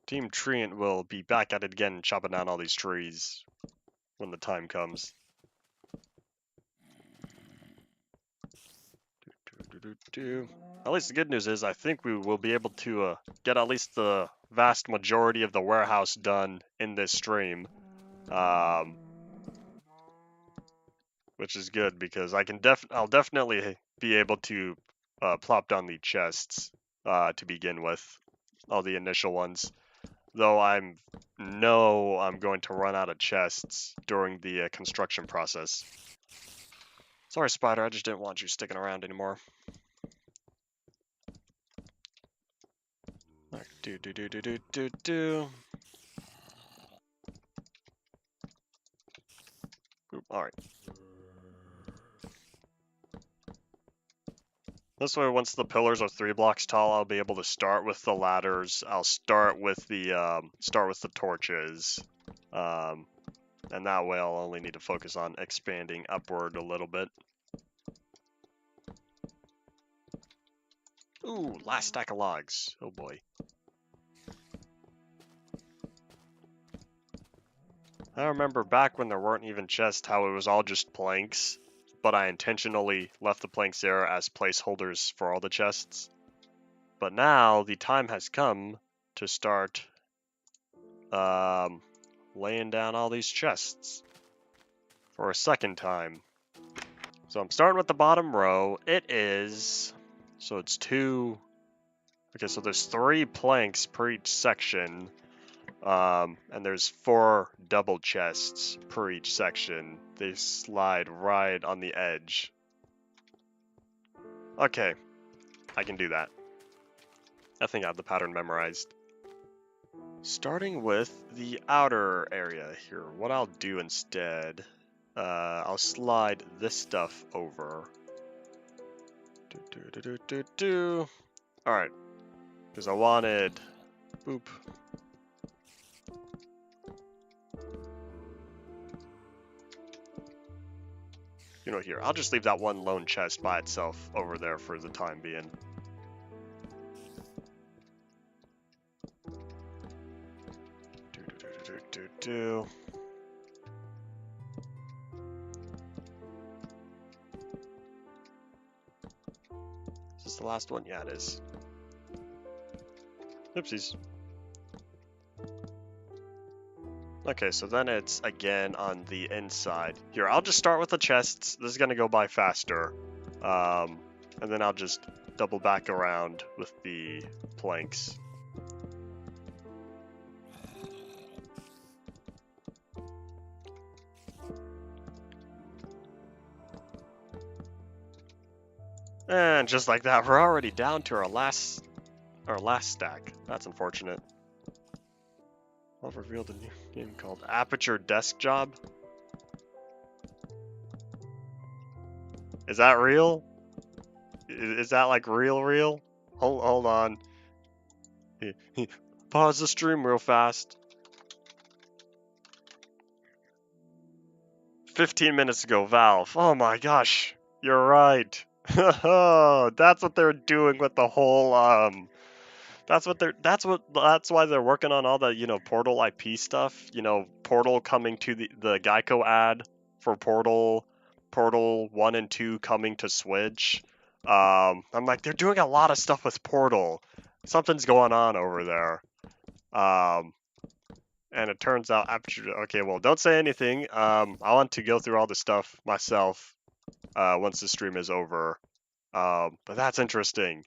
Team Treant will be back at it again, chopping down all these trees when the time comes. At least the good news is I think we will be able to get at least the vast majority of the warehouse done in this stream. Which is good because I'll definitely be able to plop down the chests to begin with, all the initial ones. Though I'm going to run out of chests during the construction process. Sorry, Spider, I just didn't want you sticking around anymore. Alright. This way, once the pillars are 3 blocks tall, I'll be able to start with the ladders. I'll start with the torches, and that way I'll only need to focus on expanding upward a little bit. Ooh, last stack of logs. Oh boy. I remember back when there weren't even chests, how it was all just planks, but I intentionally left the planks there as placeholders for all the chests. But now the time has come to start laying down all these chests for a second time. So I'm starting with the bottom row. So it's 2. Okay, so there's 3 planks per each section. And there's 4 double chests per each section. They slide right on the edge. Okay, I can do that. I think I have the pattern memorized. Starting with the outer area here, what I'll do instead, I'll slide this stuff over. Alright. Because I wanted... Boop. You know, here, I'll just leave that one lone chest by itself over there for the time being. Is this the last one? Yeah, it is. Oopsies. Okay, so then it's again on the inside. Here, I'll just start with the chests. This is gonna go by faster. And then I'll just double back around with the planks. And just like that, we're already down to our last stack. That's unfortunate. I've revealed a new game called Aperture Desk Job. Is that real? Is that like real? Hold on. Pause the stream real fast. 15 minutes ago, Valve. Oh my gosh, you're right. That's what they're doing with the whole that's why they're working on all the, you know, Portal IP stuff. You know, Portal coming to the Geico ad for Portal 1 and 2 coming to Switch. I'm like, they're doing a lot of stuff with Portal. Something's going on over there. And it turns out, okay, well, don't say anything. I want to go through all the stuff myself once the stream is over. But that's interesting.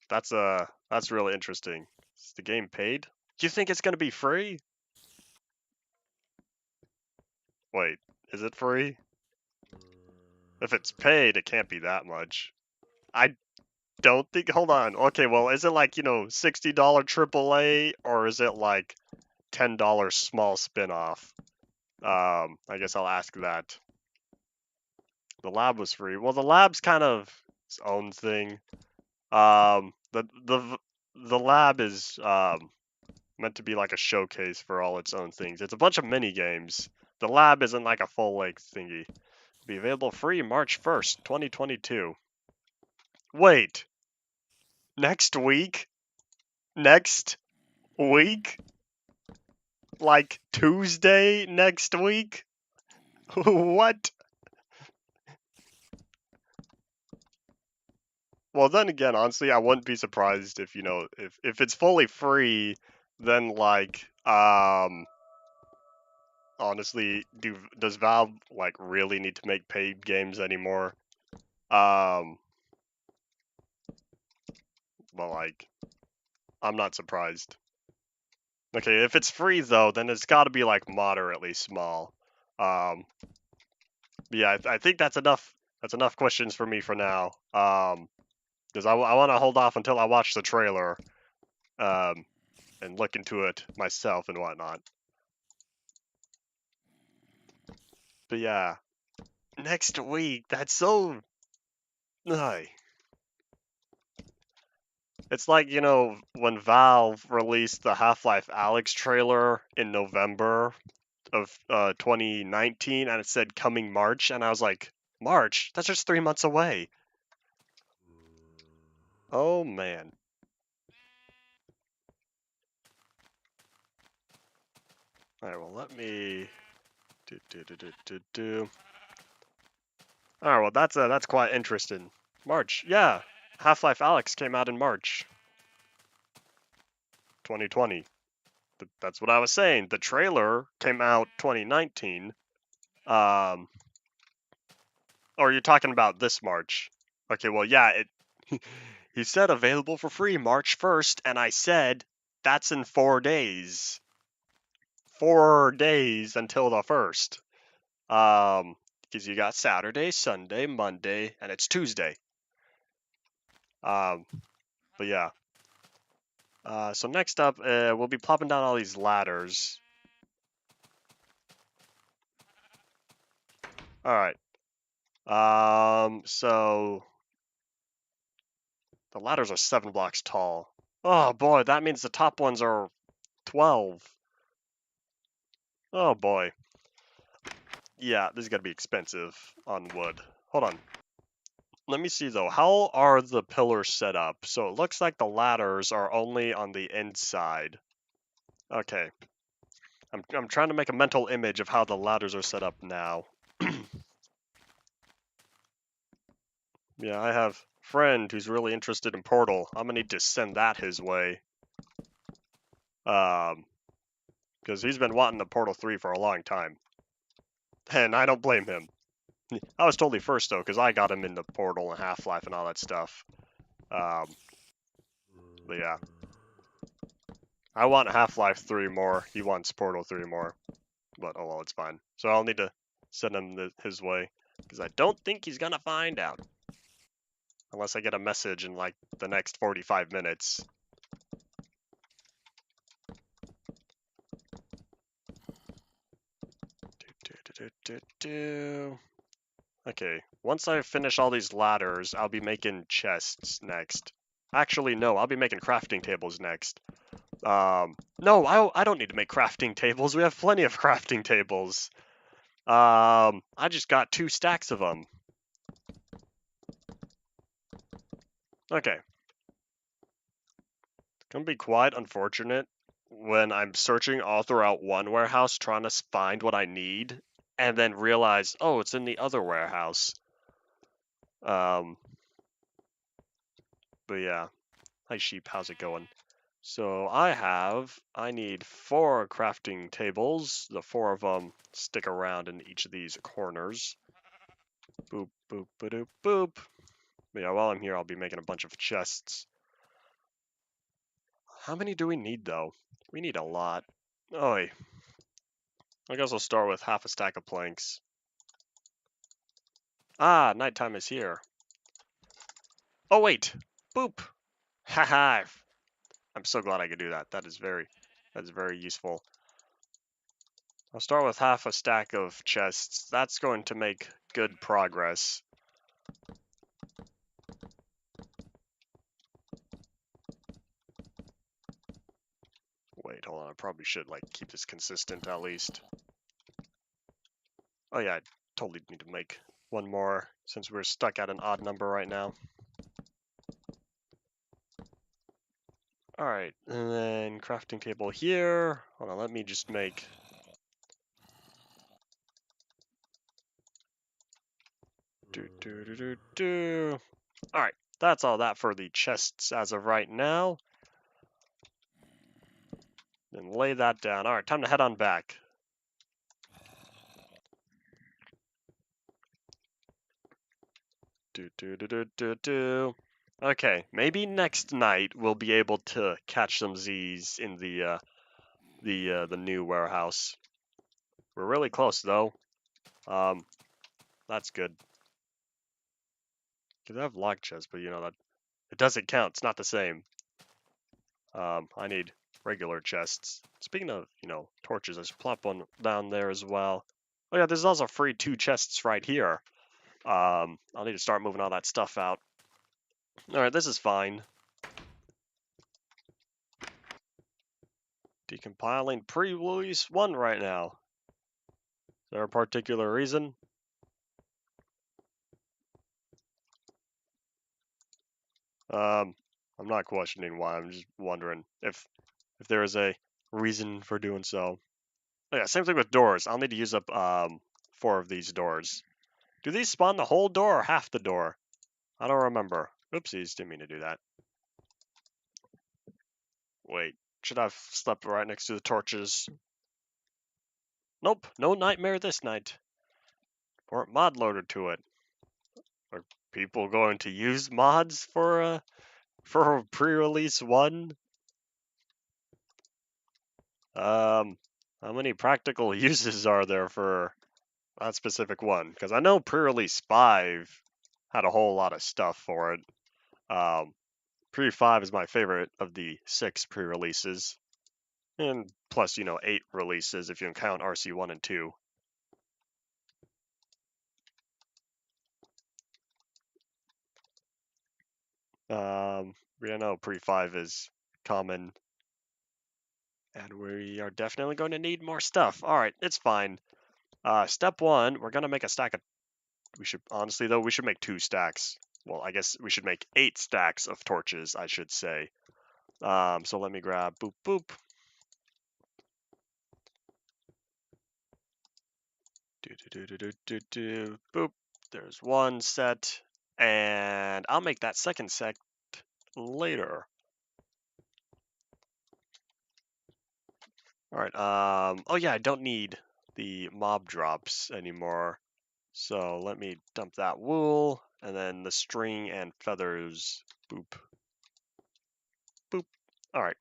That's really interesting. Is the game paid? Do you think it's gonna be free? Wait, is it free? If it's paid, it can't be that much. I don't think. Hold on. Okay, well, is it like, you know, $60 AAA, or is it like $10 small spin-off? I guess I'll ask that. The lab was free. Well, the lab's kind of its own thing. The lab is meant to be like a showcase for all its own things. It's a bunch of mini games. The lab isn't like a full-length thingy. It'll be available free March 1st, 2022. Wait. Next week? Next week? Like Tuesday next week? What? Well, then again, honestly, I wouldn't be surprised if, you know, if it's fully free, then like, honestly, does Valve like really need to make paid games anymore? Well, like, I'm not surprised. Okay, if it's free though, then it's got to be like moderately small. Yeah, I think that's enough. That's enough questions for me for now. Because I want to hold off until I watch the trailer, and look into it myself and whatnot. But yeah, next week. That's so. Ugh. It's like, you know, when Valve released the Half-Life Alyx trailer in November of 2019, and it said coming March, and I was like, March? That's just 3 months away. Oh man. Alright, well, let me Alright, well, that's quite interesting. March, yeah. Half-Life Alyx came out in March 2020. That's what I was saying. The trailer came out 2019. Or you're talking about this March. Okay, well, yeah, he said available for free March 1st, and I said that's in 4 days. 4 days until the 1st. Because you got Saturday, Sunday, Monday, and it's Tuesday. But yeah. So next up, we'll be plopping down all these ladders. Alright. So the ladders are 7 blocks tall. Oh boy, that means the top ones are 12. Oh boy. Yeah, this is gonna be expensive on wood. Hold on. Let me see though. How are the pillars set up? So it looks like the ladders are only on the inside. Okay. I'm trying to make a mental image of how the ladders are set up now. Yeah, I have a friend who's really interested in Portal. I'm gonna need to send that his way. Because he's been wanting the Portal 3 for a long time. And I don't blame him. I was totally first though, because I got him into Portal and Half-Life and all that stuff. But yeah. I want Half-Life 3 more. He wants Portal 3 more. But oh well, it's fine. So I'll need to send him his way. Because I don't think he's gonna find out. Unless I get a message in like the next 45 minutes. Okay, once I finish all these ladders, I'll be making chests next. Actually, no, I'll be making crafting tables next. No, I don't need to make crafting tables. We have plenty of crafting tables. I just got 2 stacks of them. Okay. It's gonna be quite unfortunate when I'm searching all throughout one warehouse trying to find what I need, and then realize, oh, it's in the other warehouse. But yeah. Hi sheep, how's it going? So I need 4 crafting tables. The 4 of them stick around in each of these corners. Boop, boop, ba-doop, boop. But yeah, while I'm here, I'll be making a bunch of chests. How many do we need, though? We need a lot. Oi. I guess I'll start with half a stack of planks. Ah, nighttime is here. Oh, wait. Boop. Haha. I'm so glad I could do that. That's very useful. I'll start with half a stack of chests. That's going to make good progress. Wait, hold on. I probably should like keep this consistent at least. Oh yeah, I totally need to make one more since we're stuck at an odd number right now. Alright, and then crafting table here. Hold on, let me just make... Alright, that's all that for the chests as of right now. Then lay that down. Alright, time to head on back. Okay, maybe next night we'll be able to catch some Z's in the new warehouse. We're really close though. That's good. Cause I have log chests, but you know that it doesn't count. It's not the same. I need regular chests. Speaking of, torches, I should plop one down there as well. Oh yeah, there's also free 2 chests right here. I'll need to start moving all that stuff out. Alright, this is fine. Decompiling pre-release 1 right now. Is there a particular reason? I'm not questioning why. I'm just wondering if there is a reason for doing so. Oh yeah, same thing with doors. I'll need to use up 4 of these doors. Do these spawn the whole door or half the door? I don't remember. Oopsies, didn't mean to do that. Wait, should I have slept right next to the torches? Nope, no nightmare this night. Or mod loader to it. Are people going to use mods for pre-release 1? How many practical uses are there for that specific one? Because I know pre-release 5 had a whole lot of stuff for it. Pre-5 is my favorite of the 6 pre-releases. And plus, 8 releases if you count RC1 and 2. We know pre-5 is common. And we are definitely going to need more stuff. Alright, it's fine. Step 1, we're going to make a stack of... We should, honestly though, we should make 2 stacks. Well, I guess we should make 8 stacks of torches, I should say. So let me grab boop boop. Boop. There's 1 set. And I'll make that 2nd set later. Alright, oh yeah, I don't need the mob drops anymore. So let me dump that wool, and then the string and feathers. Boop. Boop. Alright.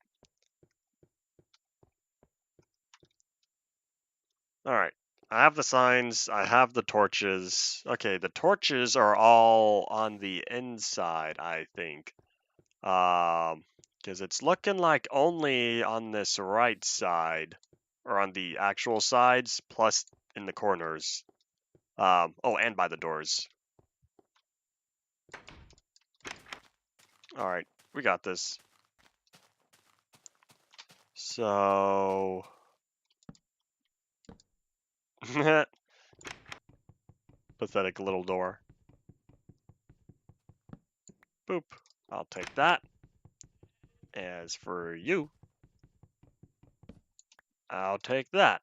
Alright. I have the signs, I have the torches. Okay, the torches are all on the inside, I think. Because it's looking like only on this right side, or on the actual sides, plus in the corners. Oh, and by the doors. Alright, we got this. So... Pathetic little door. Boop. I'll take that. As for you, I'll take that.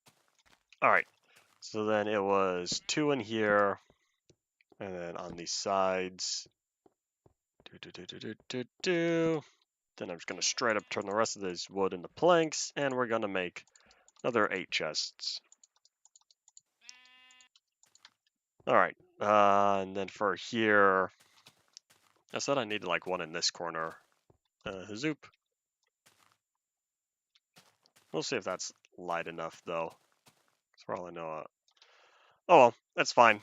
Alright. So then it was 2 in here. And then on these sides. Then I'm just going to straight up turn the rest of this wood into planks. And we're going to make another 8 chests. Alright. And then for here, I said I needed like 1 in this corner. Zoop. We'll see if that's light enough though. For all I know. Oh well, that's fine.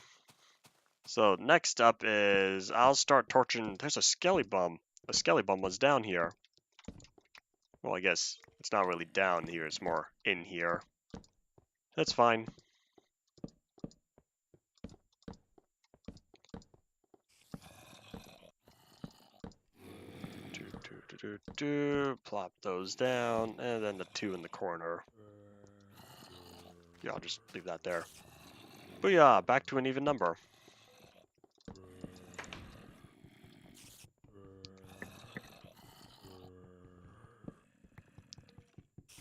So next up is I'll start torching. There's a skelly bum. A skelly bum was down here. Well, I guess it's not really down here. It's more in here. That's fine. Plop those down, and then the 2 in the corner. Yeah, I'll just leave that there. Booyah! Back to an even number.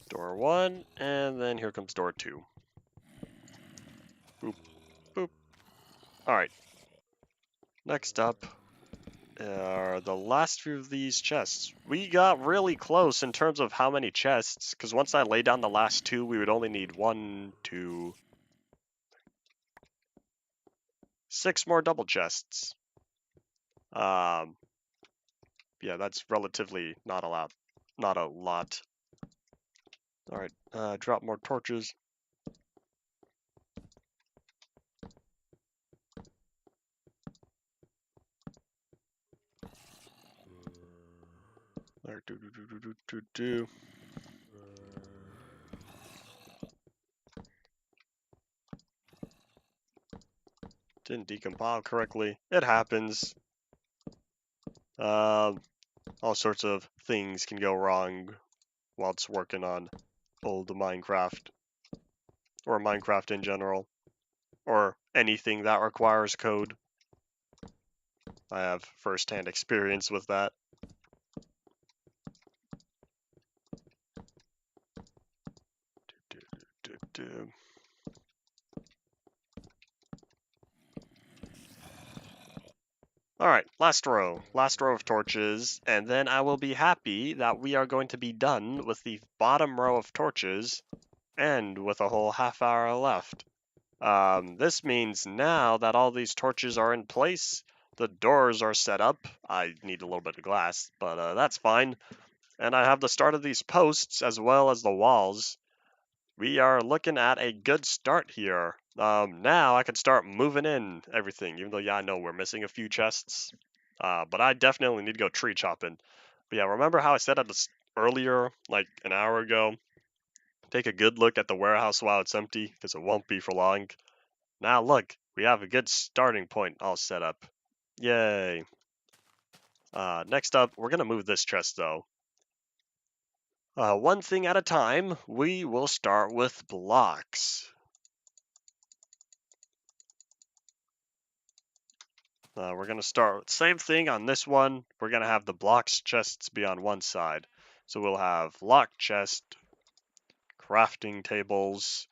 Door 1, and then here comes door 2. Boop, boop. Alright. Next up are the last few of these chests. We got really close in terms of how many chests, because once I lay down the last 2, we would only need 1, 2, 6 more double chests. Yeah, that's relatively not a lot. Not a lot. Alright, drop more torches. There, do. Didn't decompile correctly. It happens. All sorts of things can go wrong while it's working on old Minecraft. Or Minecraft in general. Or anything that requires code. I have first-hand experience with that. Alright, last row of torches, and then I will be happy that we are going to be done with the bottom row of torches, and with a whole half hour left. This means now that all these torches are in place, the doors are set up. I need a little bit of glass, but that's fine. And I have the start of these posts as well as the walls. We are looking at a good start here. Now I can start moving in everything, even though, yeah, I know we're missing a few chests. But I definitely need to go tree chopping. But yeah, remember how I said at this earlier, like an hour ago, take a good look at the warehouse while it's empty, because it won't be for long. Now look, we have a good starting point all set up. Yay. Next up, we're going to move this chest, though. One thing at a time, we will start with blocks. We're going to start with same thing on this one. We're going to have the blocks chests be on one side. So we'll have lock chest, crafting tables,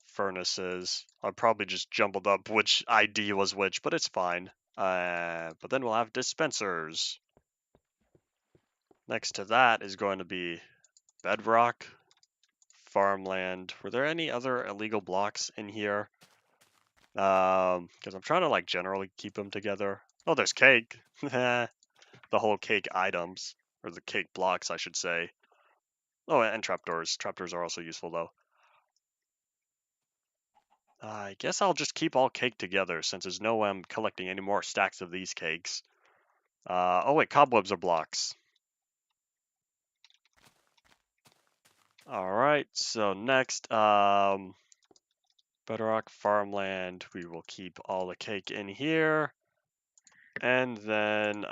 furnaces. I probably just jumbled up which ID was which, but it's fine. But then we'll have dispensers. Next to that is going to be Bedrock Farmland. Were there any other illegal blocks in here? Because I'm trying to like generally keep them together. Oh, there's cake. The whole cake items, or the cake blocks, I should say. Oh, and trapdoors. Trapdoors are also useful though. I guess I'll just keep all cake together since there's no way I'm collecting any more stacks of these cakes. Oh wait, cobwebs are blocks. All right, so next, Bedrock Farmland. We will keep all the cake in here, and then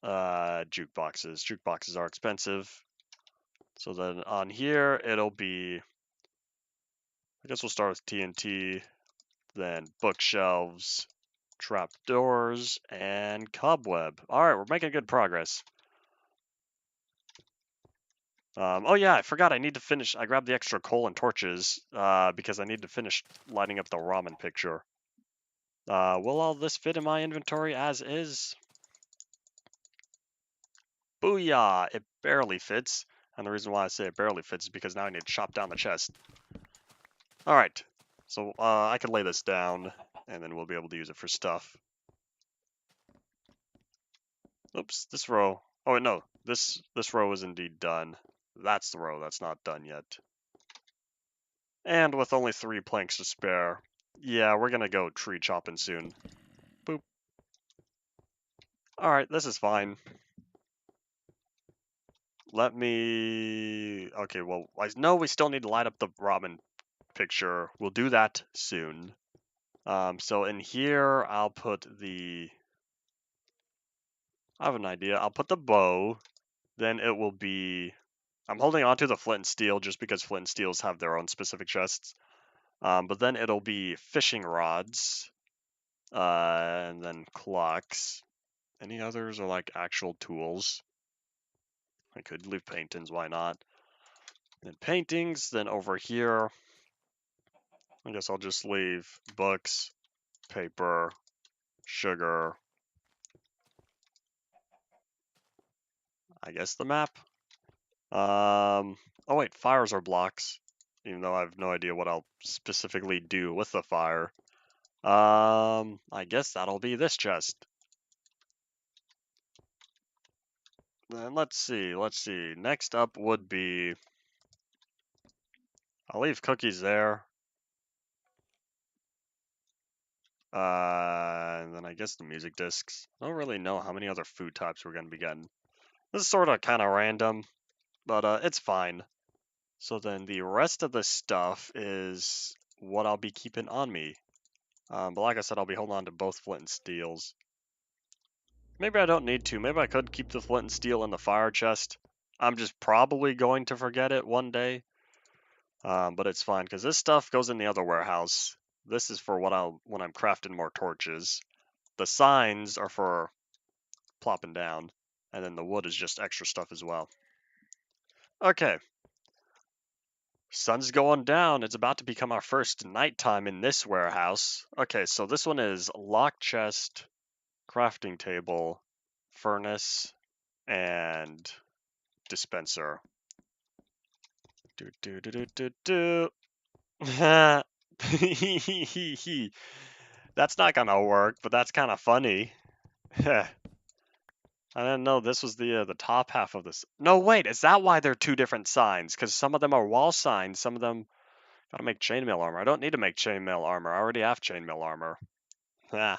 jukeboxes. Jukeboxes are expensive, so then on here it'll be. I guess we'll start with TNT, then bookshelves, trapdoors, and cobweb. All right, we're making good progress. Oh yeah, I forgot I need to finish. I grabbed the extra coal and torches because I need to finish lighting up the ramen picture. Will all this fit in my inventory as is? Booyah! It barely fits. And the reason why I say it barely fits is because now I need to chop down the chest. Alright, so I can lay this down, and then we'll be able to use it for stuff. Oops, this row. Oh wait, no, this row is indeed done. That's the row that's not done yet. And with only 3 planks to spare, yeah, we're gonna go tree chopping soon. Boop. Alright, this is fine. Let me... Okay, well, I know we still need to light up the ramen picture. We'll do that soon. So in here, I'll put the... I have an idea. I'll put the bow. Then it will be... I'm holding on to the flint and steel just because flint and steels have their own specific chests. But then it'll be fishing rods. And then clocks. Any others are like actual tools? I could leave paintings, why not? Then paintings, then over here, I guess I'll just leave books, paper, sugar, I guess the map. Oh wait, fires are blocks, even though I have no idea what I'll specifically do with the fire. I guess that'll be this chest. Then let's see. Next up would be... I'll leave cookies there. And then I guess the music discs. I don't really know how many other food types we're going to be getting. This is sort of kind of random, but it's fine. So then the rest of the stuff is what I'll be keeping on me. But like I said, I'll be holding on to both flint and steels. Maybe I don't need to. Maybe I could keep the flint and steel in the fire chest. I'm just probably going to forget it one day. But it's fine, because this stuff goes in the other warehouse. This is for when I'm crafting more torches. The signs are for plopping down. And then the wood is just extra stuff as well. Okay. Sun's going down. It's about to become our first nighttime in this warehouse. Okay, so this one is lock chest, crafting table, furnace, and dispenser. Do do do do do do. That's not gonna work, but that's kind of funny. I didn't know this was the top half of this. No, wait, is that why they're two different signs? Because some of them are wall signs, some of them gotta make chainmail armor. I don't need to make chainmail armor. I already have chainmail armor. Yeah.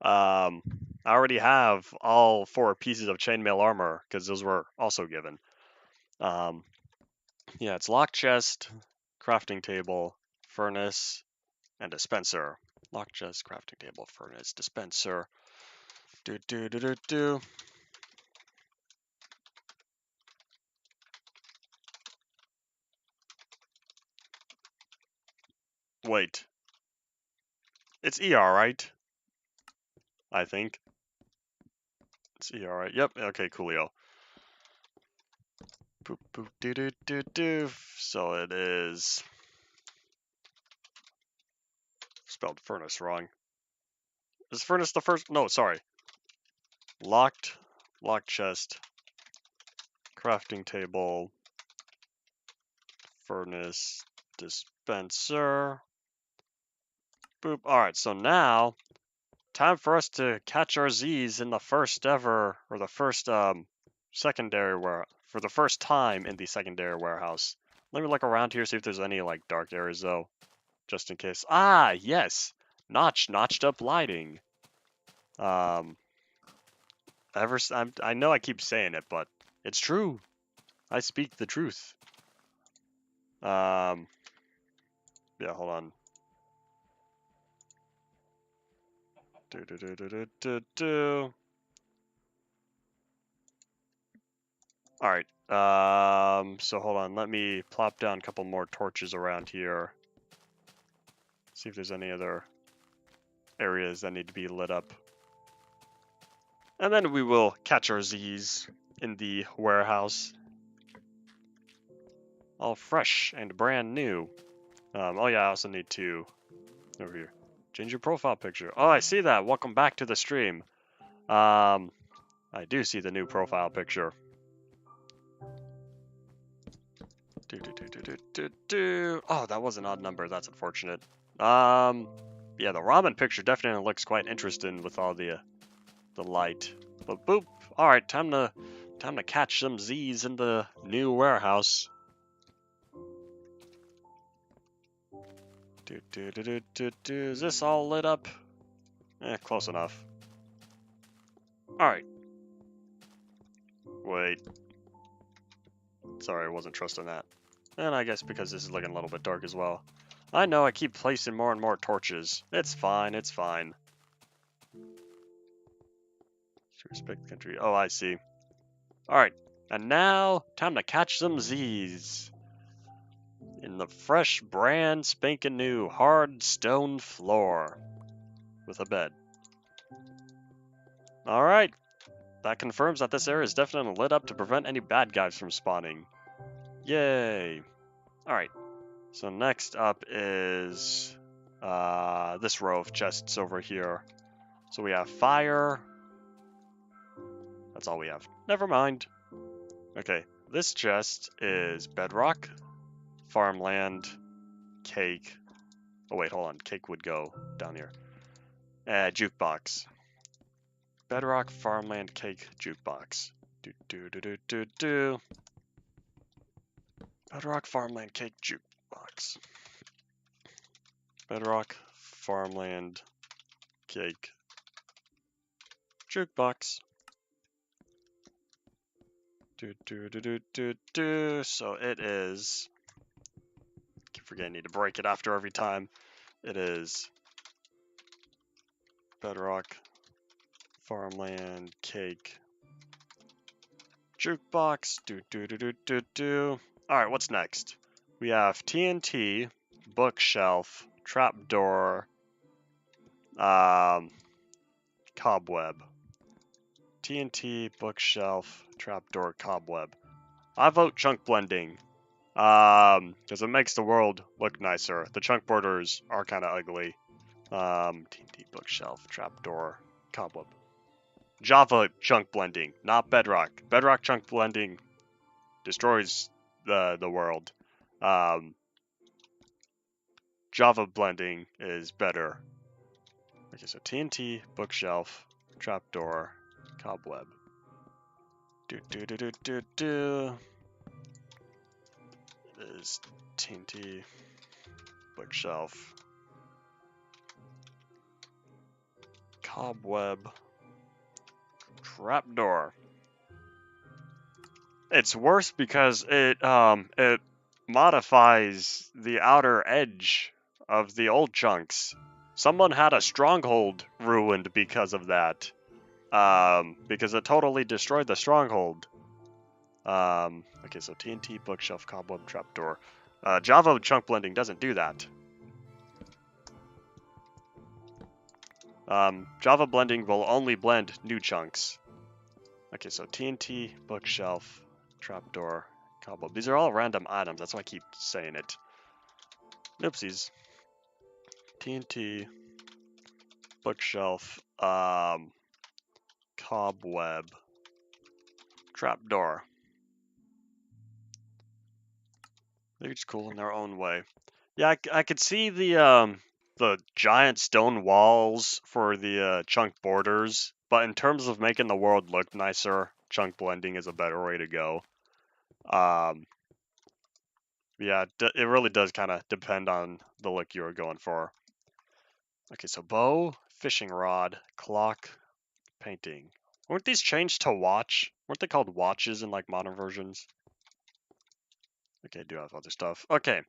I already have all 4 pieces of chainmail armor because those were also given. Yeah, it's lock chest, crafting table, furnace, and dispenser. Lock chest, crafting table, furnace, dispenser. Do. Wait. It's ER, right? I think. It's ER, right? Yep. Okay, coolio. Boop, boop, do. So it is... Spelled furnace wrong. Is furnace the first? No, sorry. Locked chest, crafting table, furnace, dispenser. Boop. Alright, so now, time for us to catch our Z's in the first ever, or the first secondary for the first time in the secondary warehouse. Let me look around here, see if there's any like dark areas though, just in case. Ah, yes, notched up lighting. I know I keep saying it, but it's true. I speak the truth. Yeah, hold on. Alright, so hold on, let me plop down a couple more torches around here. See if there's any other areas that need to be lit up. And then we will catch our Z's in the warehouse. All fresh and brand new. Oh yeah, I also need to, over here, change your profile picture. Oh, I see that. Welcome back to the stream. I do see the new profile picture. Oh, that was an odd number. That's unfortunate. Yeah, the ramen picture definitely looks quite interesting with all the light. But boop. All right, time to catch some Z's in the new warehouse. Is this all lit up? Close enough. All right. Wait. Sorry, I wasn't trusting that. And I guess because this is looking a little bit dark as well. I know I keep placing more and more torches. It's fine, it's fine. Respect the country. Oh, I see. Alright, and now, time to catch some Z's. In the fresh, brand spanking new hard stone floor. With a bed. Alright, that confirms that this area is definitely lit up to prevent any bad guys from spawning. Yay. Alright, so next up is this row of chests over here. So we have fire. That's all we have. Never mind. Okay, this chest is bedrock, farmland, cake. Oh wait, hold on. Cake would go down here. Jukebox. Bedrock, farmland, cake, jukebox. Do. Bedrock, farmland, cake, jukebox. Bedrock, farmland, cake, jukebox. Do. So it is. I keep forgetting I need to break it after every time. It is bedrock, farmland, cake, jukebox. Do. Alright, what's next? We have TNT, bookshelf, trapdoor, cobweb. TNT, bookshelf, trapdoor, cobweb. I vote chunk blending. Because it makes the world look nicer. The chunk borders are kind of ugly. TNT, bookshelf, trapdoor, cobweb. Java chunk blending, not Bedrock. Bedrock chunk blending destroys the world. Java blending is better. Okay, so TNT, bookshelf, trapdoor, cobweb. Do. It is TNT, bookshelf, cobweb, trapdoor. It's worse because it modifies the outer edge of the old chunks. Someone had a stronghold ruined because of that. Because it totally destroyed the stronghold. Okay, so TNT, bookshelf, cobweb, trapdoor. Java chunk blending doesn't do that. Java blending will only blend new chunks. Okay, so TNT, bookshelf, trapdoor, cobweb. These are all random items, that's why I keep saying it. Oopsies. TNT, bookshelf, cobweb, trapdoor. They're just cool in their own way. Yeah, I could see the giant stone walls for the chunk borders, but in terms of making the world look nicer, chunk blending is a better way to go. Yeah, it really does kind of depend on the look you're going for. Okay, so bow, fishing rod, clock, painting. Weren't these changed to watch? Weren't they called watches in like modern versions? Okay, I do have other stuff. Okay,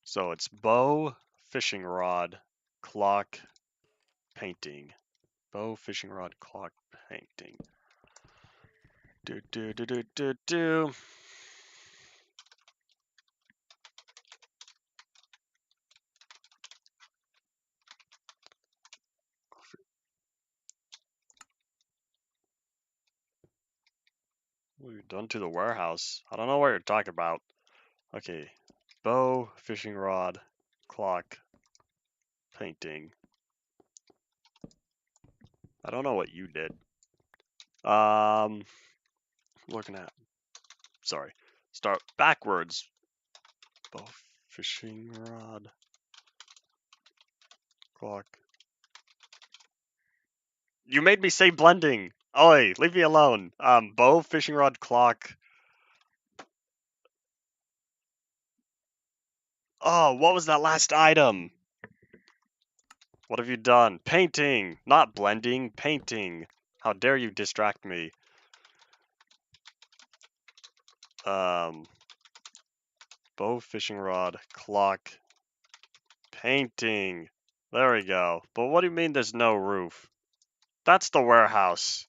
so it's bow, fishing rod, clock, painting. Bow, fishing rod, clock, painting. Do. We've done to the warehouse. I don't know what you're talking about. Okay, bow, fishing rod, clock, painting. I don't know what you did. Looking at. Sorry. Start backwards. Bow, fishing rod, clock. You made me say blending. Oi, leave me alone. Bow, fishing rod, clock. Oh, what was that last item? What have you done? Painting! Not blending, painting. How dare you distract me? Bow, fishing rod, clock, painting. There we go. But what do you mean there's no roof? That's the warehouse.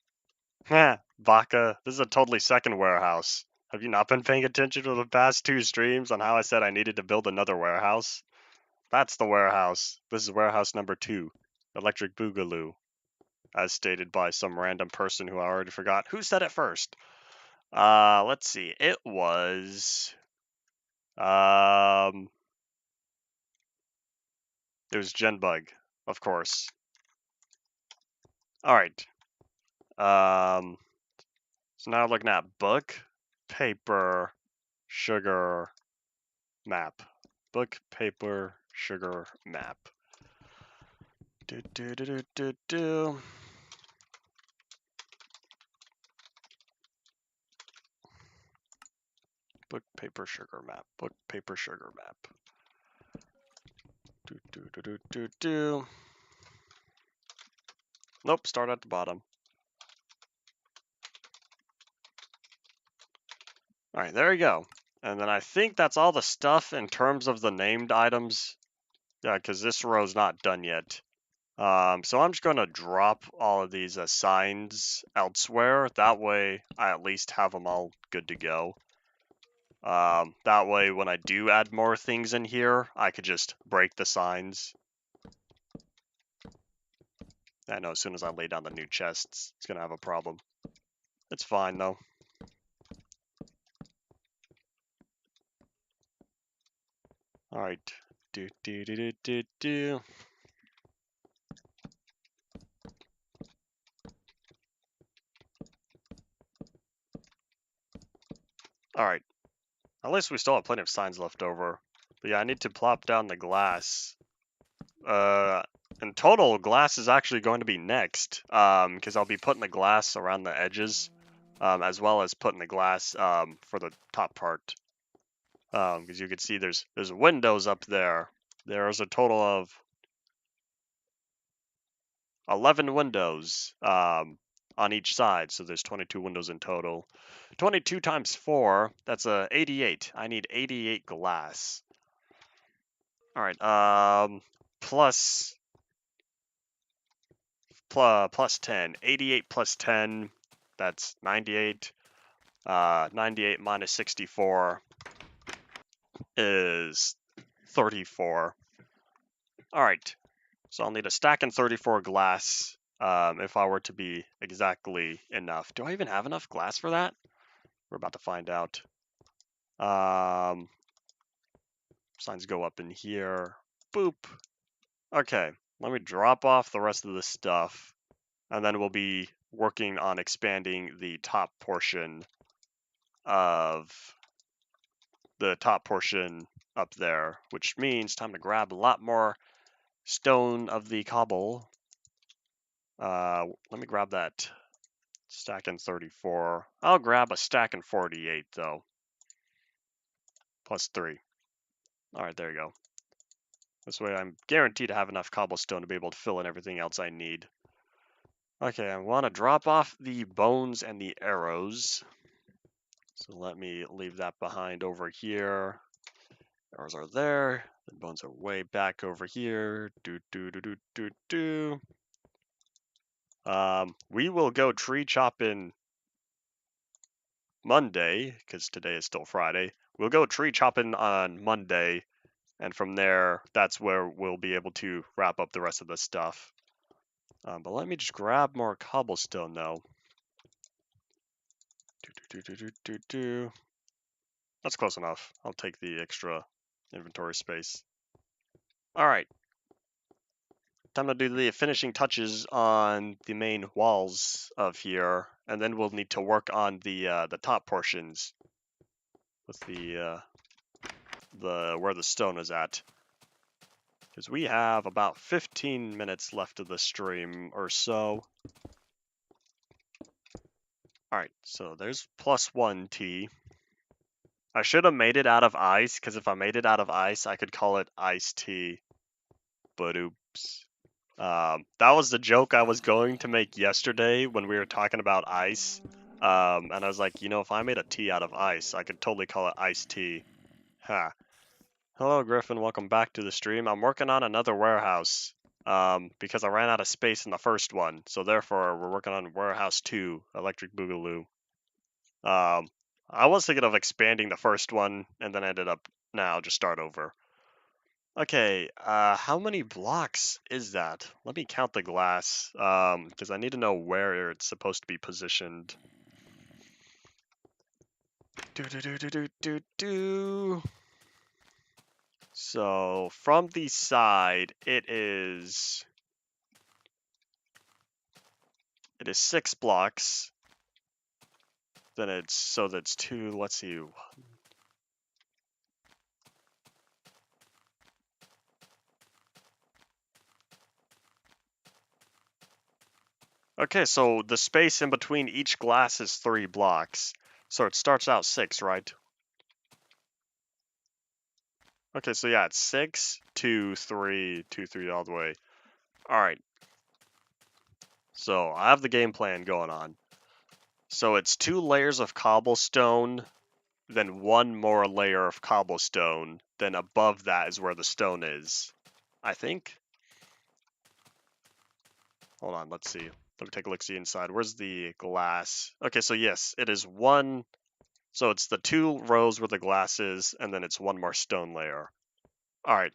Heh, Baka, this is a totally second warehouse. Have you not been paying attention to the past two streams on how I said I needed to build another warehouse? That's the warehouse. This is warehouse number 2. Electric Boogaloo. As stated by some random person who I already forgot. Who said it first? Let's see. It was... It was Genbug, of course. Alright. So now looking at book, paper, sugar, map. Book, paper, sugar, map. Do. Book, paper, sugar, map. Book, paper, sugar, map. Do. Nope, start at the bottom. Alright, there we go. And then I think that's all the stuff in terms of the named items. Yeah, because this row's not done yet. So I'm just going to drop all of these signs elsewhere. That way I at least have them all good to go. That way when I do add more things in here, I could just break the signs. I know as soon as I lay down the new chests, it's going to have a problem. It's fine though. Alright. Do. Alright. At least we still have plenty of signs left over. But yeah, I need to plop down the glass. In total, glass is actually going to be next. Because I'll be putting the glass around the edges. As well as putting the glass for the top part. Because you can see there's windows up there. There's a total of 11 windows on each side, so there's 22 windows in total. 22 times 4, that's 88. I need 88 glass. All right, plus plus 10. 88 plus 10, that's 98. 98 minus 64 is 34. Alright, so I'll need a stack and 34 glass if I were to be exactly enough. Do I even have enough glass for that? We're about to find out. Signs go up in here. Boop. Okay, let me drop off the rest of the stuff, and then we'll be working on expanding the top portion up there, which means time to grab a lot more stone of the cobble. Let me grab that stack in 34. I'll grab a stack in 48 though. Plus 3. Alright, there you go. This way I'm guaranteed to have enough cobblestone to be able to fill in everything else I need. Okay, I want to drop off the bones and the arrows. So let me leave that behind over here. Arrows are there. The bones are way back over here. We will go tree chopping Monday, because today is still Friday. We'll go tree chopping on Monday, and from there, that's where we'll be able to wrap up the rest of the stuff. But let me just grab more cobblestone, though. That's close enough. I'll take the extra inventory space. Alright. Time to do the finishing touches on the main walls of here, and then we'll need to work on the top portions with the where the stone is at. Because we have about 15 minutes left of the stream or so. Alright, so there's +1 T. I should have made it out of ice, because if I made it out of ice, I could call it iced tea. But oops. That was the joke I was going to make yesterday when we were talking about ice. And I was like, you know, if I made a tea out of ice, I could totally call it iced tea. Ha. Hello, Griffin. Welcome back to the stream. I'm working on another warehouse because I ran out of space in the first one. So therefore, we're working on Warehouse 2, Electric Boogaloo. I was thinking of expanding the first one, and then ended up, now just start over. Okay, how many blocks is that? Let me count the glass, because I need to know where it's supposed to be positioned. So, from the side, it is 6 blocks. Then that's 2, let's see. Okay, so the space in between each glass is 3 blocks. So it starts out 6, right? Okay, so yeah, it's 6, 2, 3, 2, 3 all the way. Alright. So I have the game plan going on. So it's 2 layers of cobblestone, then 1 more layer of cobblestone, then above that is where the stone is. I think? Hold on, let's see. Let me take a look-see inside. Where's the glass? Okay, so yes, it is 1. So it's the 2 rows where the glass is, and then it's 1 more stone layer. Alright.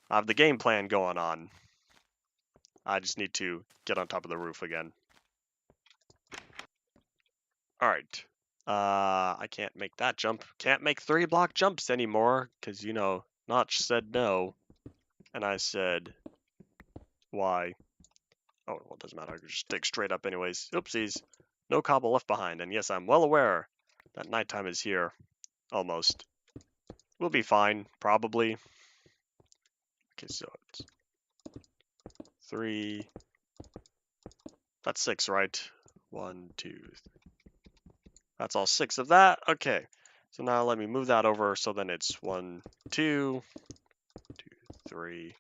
I have the game plan going on. I just need to get on top of the roof again. Alright. I can't make that jump. Can't make 3-block jumps anymore, because, you know, Notch said no. And I said, why? Oh, well, it doesn't matter. I can just dig straight up anyways. Oopsies. No cobble left behind. And yes, I'm well aware that nighttime is here. Almost. We'll be fine, probably. Okay, so it's 3. That's 6, right? 1, 2, 3. That's all 6 of that. Okay. So now let me move that over so then it's 1, 2, 2, 3.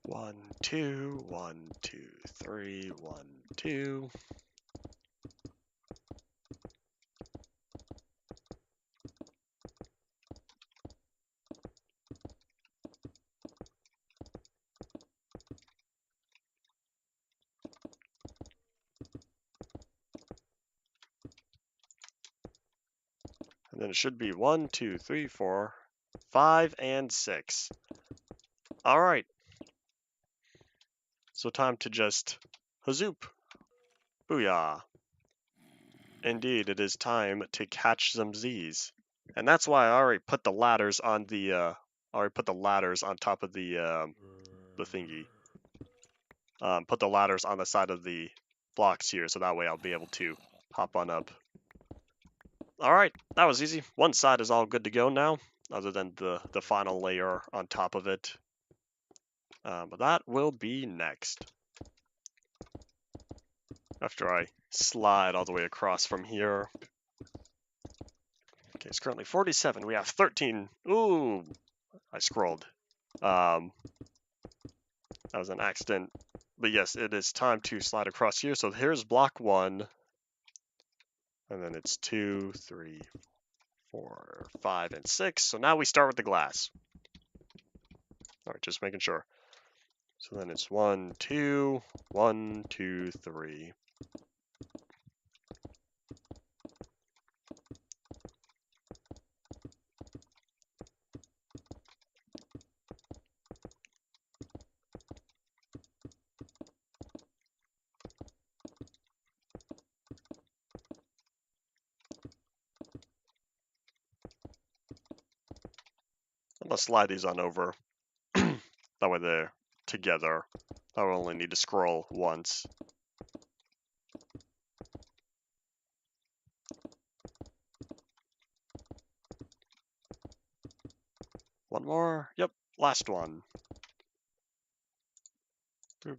1, 2, 1, 2, 3, 1, 2. then it should be 1, 2, 3, 4, 5, and 6. All right. So time to just hazoop. Booyah. Indeed, it is time to catch some Z's. And that's why I already put the ladders on the top of the thingy. Put the ladders on the side of the blocks here, so that way I'll be able to hop on up. Alright, that was easy. One side is all good to go now, other than the final layer on top of it. But that will be next. After I slide all the way across from here. Okay, it's currently 47. We have 13. Ooh, I scrolled. That was an accident. But yes, it is time to slide across here. So here's block 1. And then it's 2, 3, 4, 5, and 6. So now we start with the glass. Alright, just making sure. So then it's 1, 2, 1, 2, 3. I'm gonna slide these on over. That way they're together. I will only need to scroll once. One more. Yep, last one.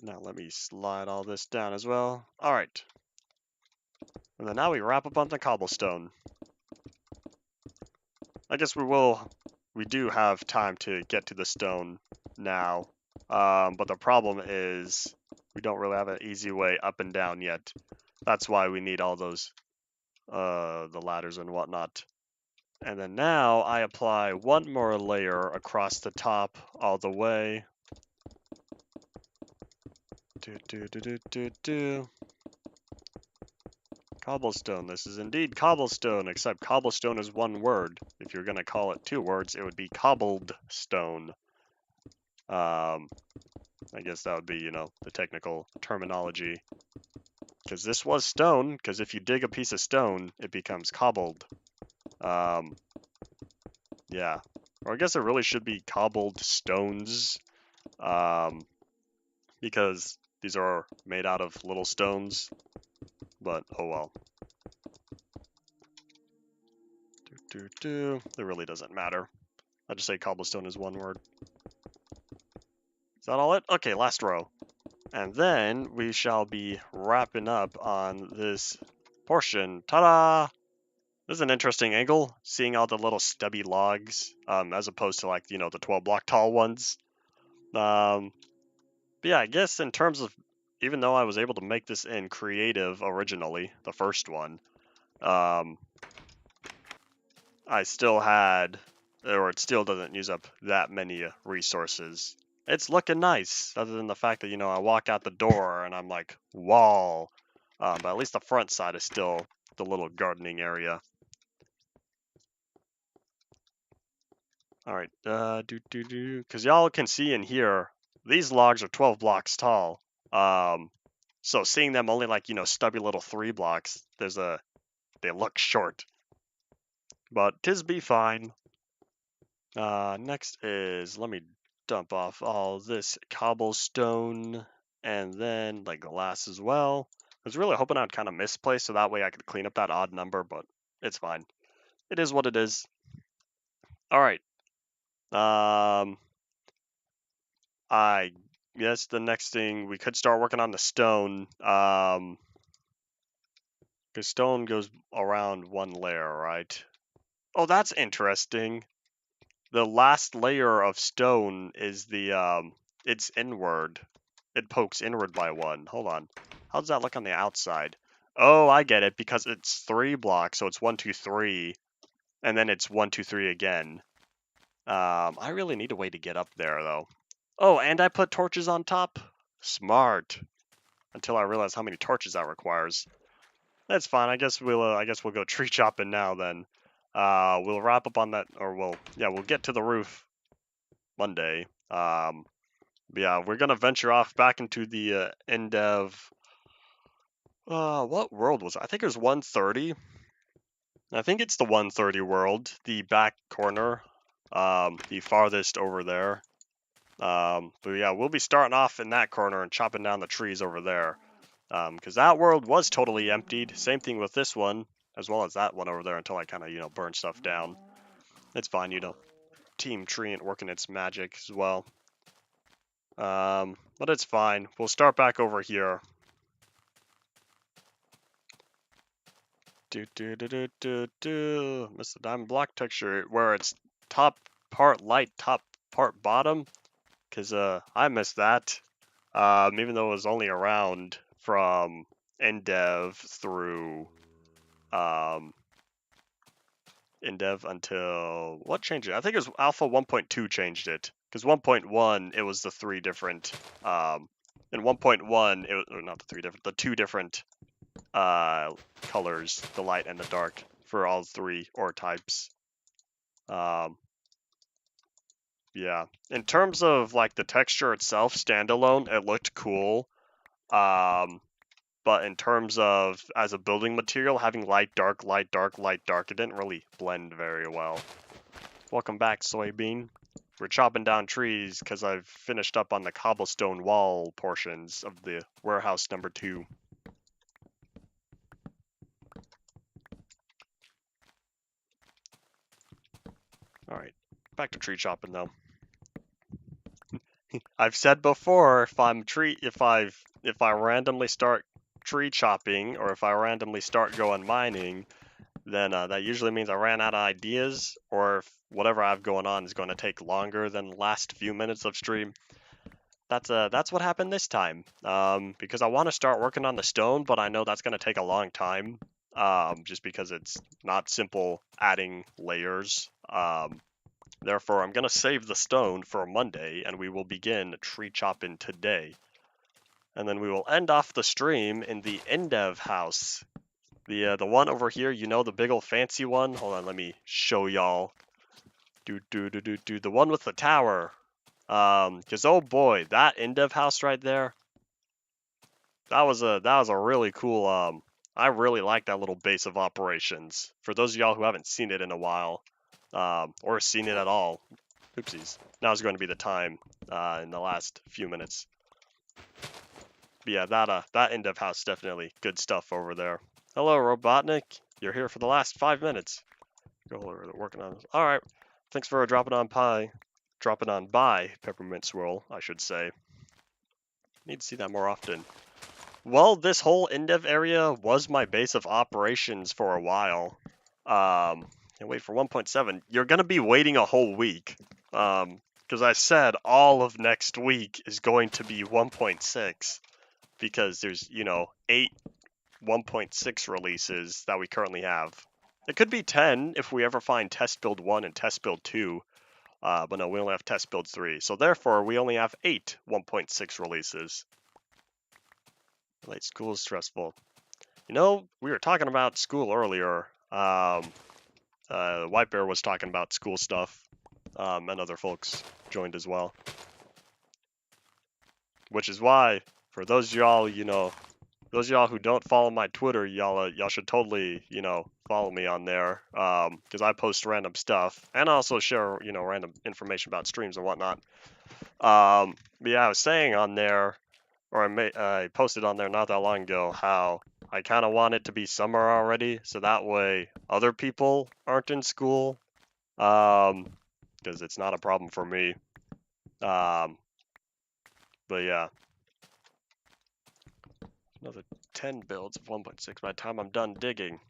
Now let me slide all this down as well. Alright. And then now we wrap up on the cobblestone. I guess we do have time to get to the stone now. But the problem is we don't really have an easy way up and down yet. That's why we need all those, the ladders and whatnot. And then now I apply one more layer across the top all the way. Cobblestone. This is indeed cobblestone, except cobblestone is one word. If you're going to call it 2 words, it would be cobbled stone. I guess that would be, you know, the technical terminology. Because this was stone, because if you dig a piece of stone, it becomes cobbled. Yeah. Or I guess it really should be cobbled stones. Because these are made out of little stones. But, oh well. It really doesn't matter. I'll just say cobblestone is one word. Is that all it? Okay, last row. And then we shall be wrapping up on this portion. Ta-da! This is an interesting angle, seeing all the little stubby logs, as opposed to, like, you know, the 12 block tall ones. But yeah, I guess in terms of, even though I was able to make this in creative originally, the first one, I still had, or it still doesn't use up that many resources. It's looking nice, other than the fact that, you know, I walk out the door and I'm like, wall. But at least the front side is still the little gardening area. Alright, because y'all can see in here, these logs are 12 blocks tall. So seeing them only like, you know, stubby little 3 blocks, they look short. But 'tis be fine. Next is, let me dump off all this cobblestone and then like glass as well. I was really hoping I'd kind of misplace so that way I could clean up that odd number, but it's fine. It is what it is. Alright. I guess the next thing, we could start working on the stone. Because stone goes around one layer, right? Oh, that's interesting. The last layer of stone is the, it's inward. It pokes inward by 1. Hold on. How does that look on the outside? Oh, I get it, because it's 3 blocks, so it's 1, 2, 3. And then it's 1, 2, 3 again. I really need a way to get up there, though. Oh, and I put torches on top? Smart. Until I realize how many torches that requires. That's fine. I guess we'll go tree chopping now then. We'll wrap up on that, or we'll get to the roof Monday. Yeah, we're gonna venture off back into the end of what world was it? I think it was 130. I think it's the 130 world, the back corner, the farthest over there. But yeah, we'll be starting off in that corner and chopping down the trees over there. Because that world was totally emptied. Same thing with this one, as well as that one over there until I kind of, burn stuff down. It's fine, Team Tree and working its magic as well. But it's fine. We'll start back over here. Miss the diamond block texture where it's top part light, top part bottom. Because I missed that. Even though it was only around from Endev through Endev until what changed it? I think it was Alpha 1.2 changed it. Because 1.1 it was the three different in 1.1 it was, or not the two different colors, the light and the dark for all three ore types. Yeah, in terms of like the texture itself, standalone, it looked cool. But in terms of as a building material, having light, dark, light, dark, light, dark, it didn't really blend very well. Welcome back, Soybean. We're chopping down trees because I've finished up on the cobblestone wall portions of the warehouse number 2. Alright, back to tree chopping though. I've said before, if I randomly start tree chopping or if I randomly start going mining, then that usually means I ran out of ideas, or if whatever I have going on is going to take longer than the last few minutes of stream. That's what happened this time. Because I want to start working on the stone, but I know that's going to take a long time. Just because it's not simple adding layers. Therefore, I'm going to save the stone for Monday, and we will begin tree chopping today. And then we will end off the stream in the Endev house. The one over here, the big old fancy one. Hold on, let me show y'all. The one with the tower. Cause oh boy, that Endev house right there. That was a really cool. I really like that little base of operations. For those of y'all who haven't seen it in a while, or seen it at all, oopsies. Now is going to be the time in the last few minutes. But yeah, that Endev house house, definitely good stuff over there. Hello, Robotnik. You're here for the last 5 minutes. Go working on this. All right. Thanks for dropping on by Peppermint Swirl, I should say. Need to see that more often. Well, this whole Endev area was my base of operations for a while. And wait for 1.7. You're gonna be waiting a whole week. Because I said all of next week is going to be 1.6. Because there's, 8 1.6 releases that we currently have. It could be 10 if we ever find test build 1 and test build 2. But no, we only have test build 3. So therefore, we only have 8 1.6 releases. Late school is stressful. We were talking about school earlier. White Bear was talking about school stuff. And other folks joined as well. Which is why, for those of y'all, those of y'all who don't follow my Twitter, y'all should totally, follow me on there. Because I post random stuff and also share, random information about streams and whatnot. But yeah, I was saying on there, or I posted on there not that long ago, how I kind of want it to be summer already, so that way other people aren't in school. Because it's not a problem for me. But yeah. Another 10 builds of 1.6 by the time I'm done digging.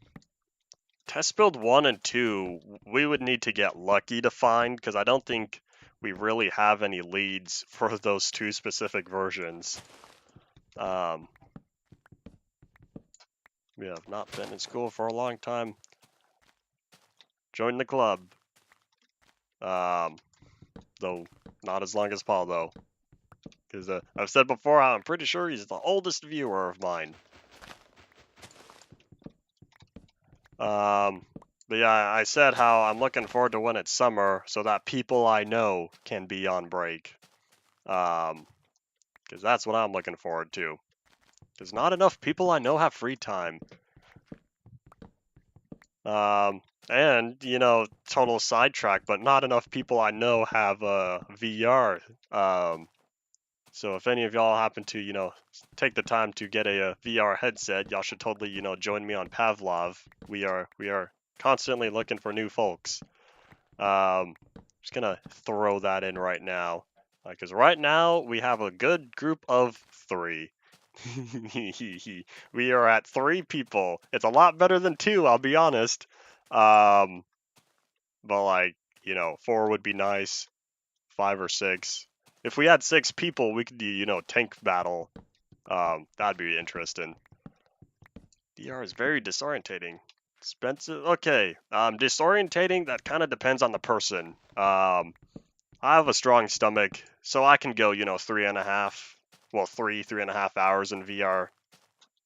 Test build 1 and 2, we would need to get lucky to find, because I don't think we really have any leads for those 2 specific versions. We have not been in school for a long time. Join the club. Though not as long as Paul, though. Because I've said before, I'm pretty sure he's the oldest viewer of mine. But yeah, I said how I'm looking forward to when it's summer so that people I know can be on break. Because that's what I'm looking forward to. Because not enough people I know have free time. And, total sidetrack, but not enough people I know have VR. So if any of y'all happen to, take the time to get a VR headset, y'all should totally, join me on Pavlov. We are constantly looking for new folks. Just gonna throw that in right now, because right now we have a good group of 3. We are at 3 people. It's a lot better than 2, I'll be honest. But like, 4 would be nice. 5 or 6. If we had 6 people, we could do, tank battle. That'd be interesting. VR is very disorientating. Expensive. Okay. Disorientating. That kind of depends on the person. I have a strong stomach, so I can go, 3.5. Well, 3.5 hours in VR.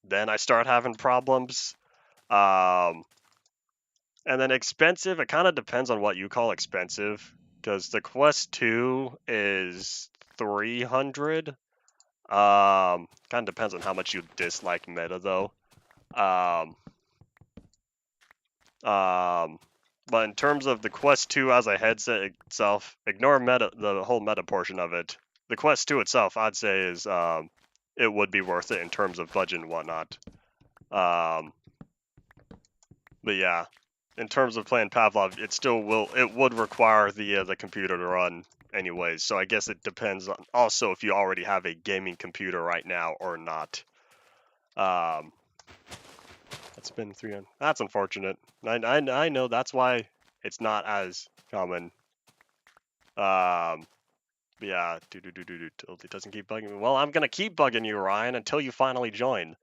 Then I start having problems. And then expensive. It kind of depends on what you call expensive, because the Quest 2 is 300. Kind of depends on how much you dislike meta, though. Um, but in terms of the Quest 2 as a headset itself, ignore meta, the whole meta portion of it. The Quest 2 itself, I'd say, is it would be worth it in terms of budget and whatnot. But yeah, in terms of playing Pavlov, it would require the computer to run anyways. So I guess it depends on also if you already have a gaming computer right now or not. That's been 300. That's unfortunate. I know that's why it's not as common. Yeah, it doesn't keep bugging me. Well, I'm gonna keep bugging you, Ryan, until you finally join.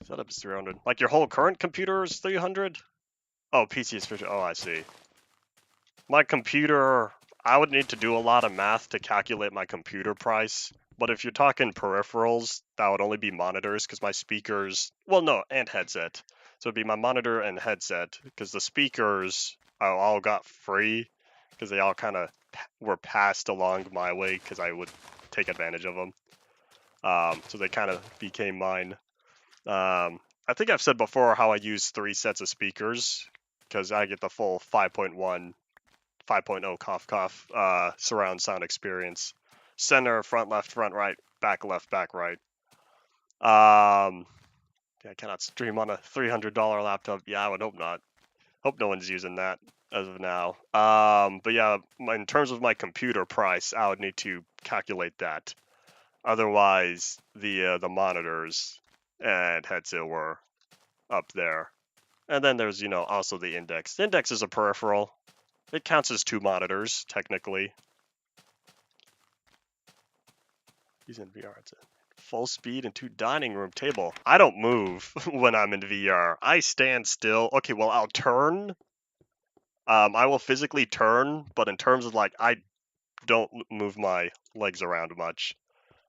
Setup is 300. Like your whole current computer is 300? Oh, PC is 50. Oh, I see. My computer, I would need to do a lot of math to calculate my computer price. But if you're talking peripherals, that would only be monitors because my speakers, well, no, and headset. So it'd be my monitor and headset because the speakers I all got free because they all kind of were passed along my way because I would take advantage of them. So they kind of became mine. I think I've said before how I use 3 sets of speakers because I get the full 5.0 cough cough surround sound experience. Center, front left, front right, back left, back right. I cannot stream on a $300 laptop. Yeah, I would hope not. Hope no one's using that as of now. But yeah, in terms of my computer price, I would need to calculate that. Otherwise, the monitors and headset were up there. And then there's, also the index. The index is a peripheral. It counts as 2 monitors, technically. Using VR, it's a full speed and 2 dining room table. I don't move when I'm in VR. I stand still. Okay, well, I'll turn. I will physically turn, but in terms of I don't move my legs around much.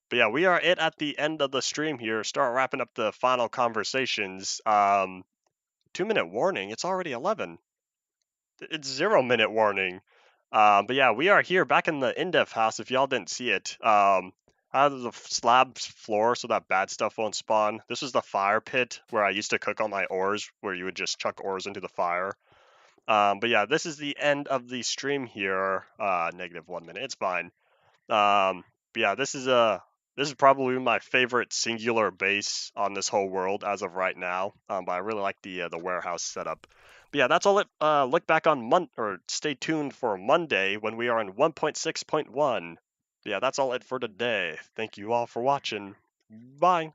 But yeah, we are at the end of the stream here. Start wrapping up the final conversations. 2-minute warning. It's already 11. It's 0-minute warning. But yeah, we are here back in the in-depth house. If y'all didn't see it, out of the slab floor so that bad stuff won't spawn. This is the fire pit where I used to cook all my ores, where you would just chuck ores into the fire. But yeah, this is the end of the stream here. -1 minute. It's fine. But yeah, this is probably my favorite singular base on this whole world as of right now. But I really like the warehouse setup. But yeah, that's all it. Look back on or stay tuned for Monday when we are in 1.6.1. Yeah, that's all it for today. Thank you all for watching. Bye.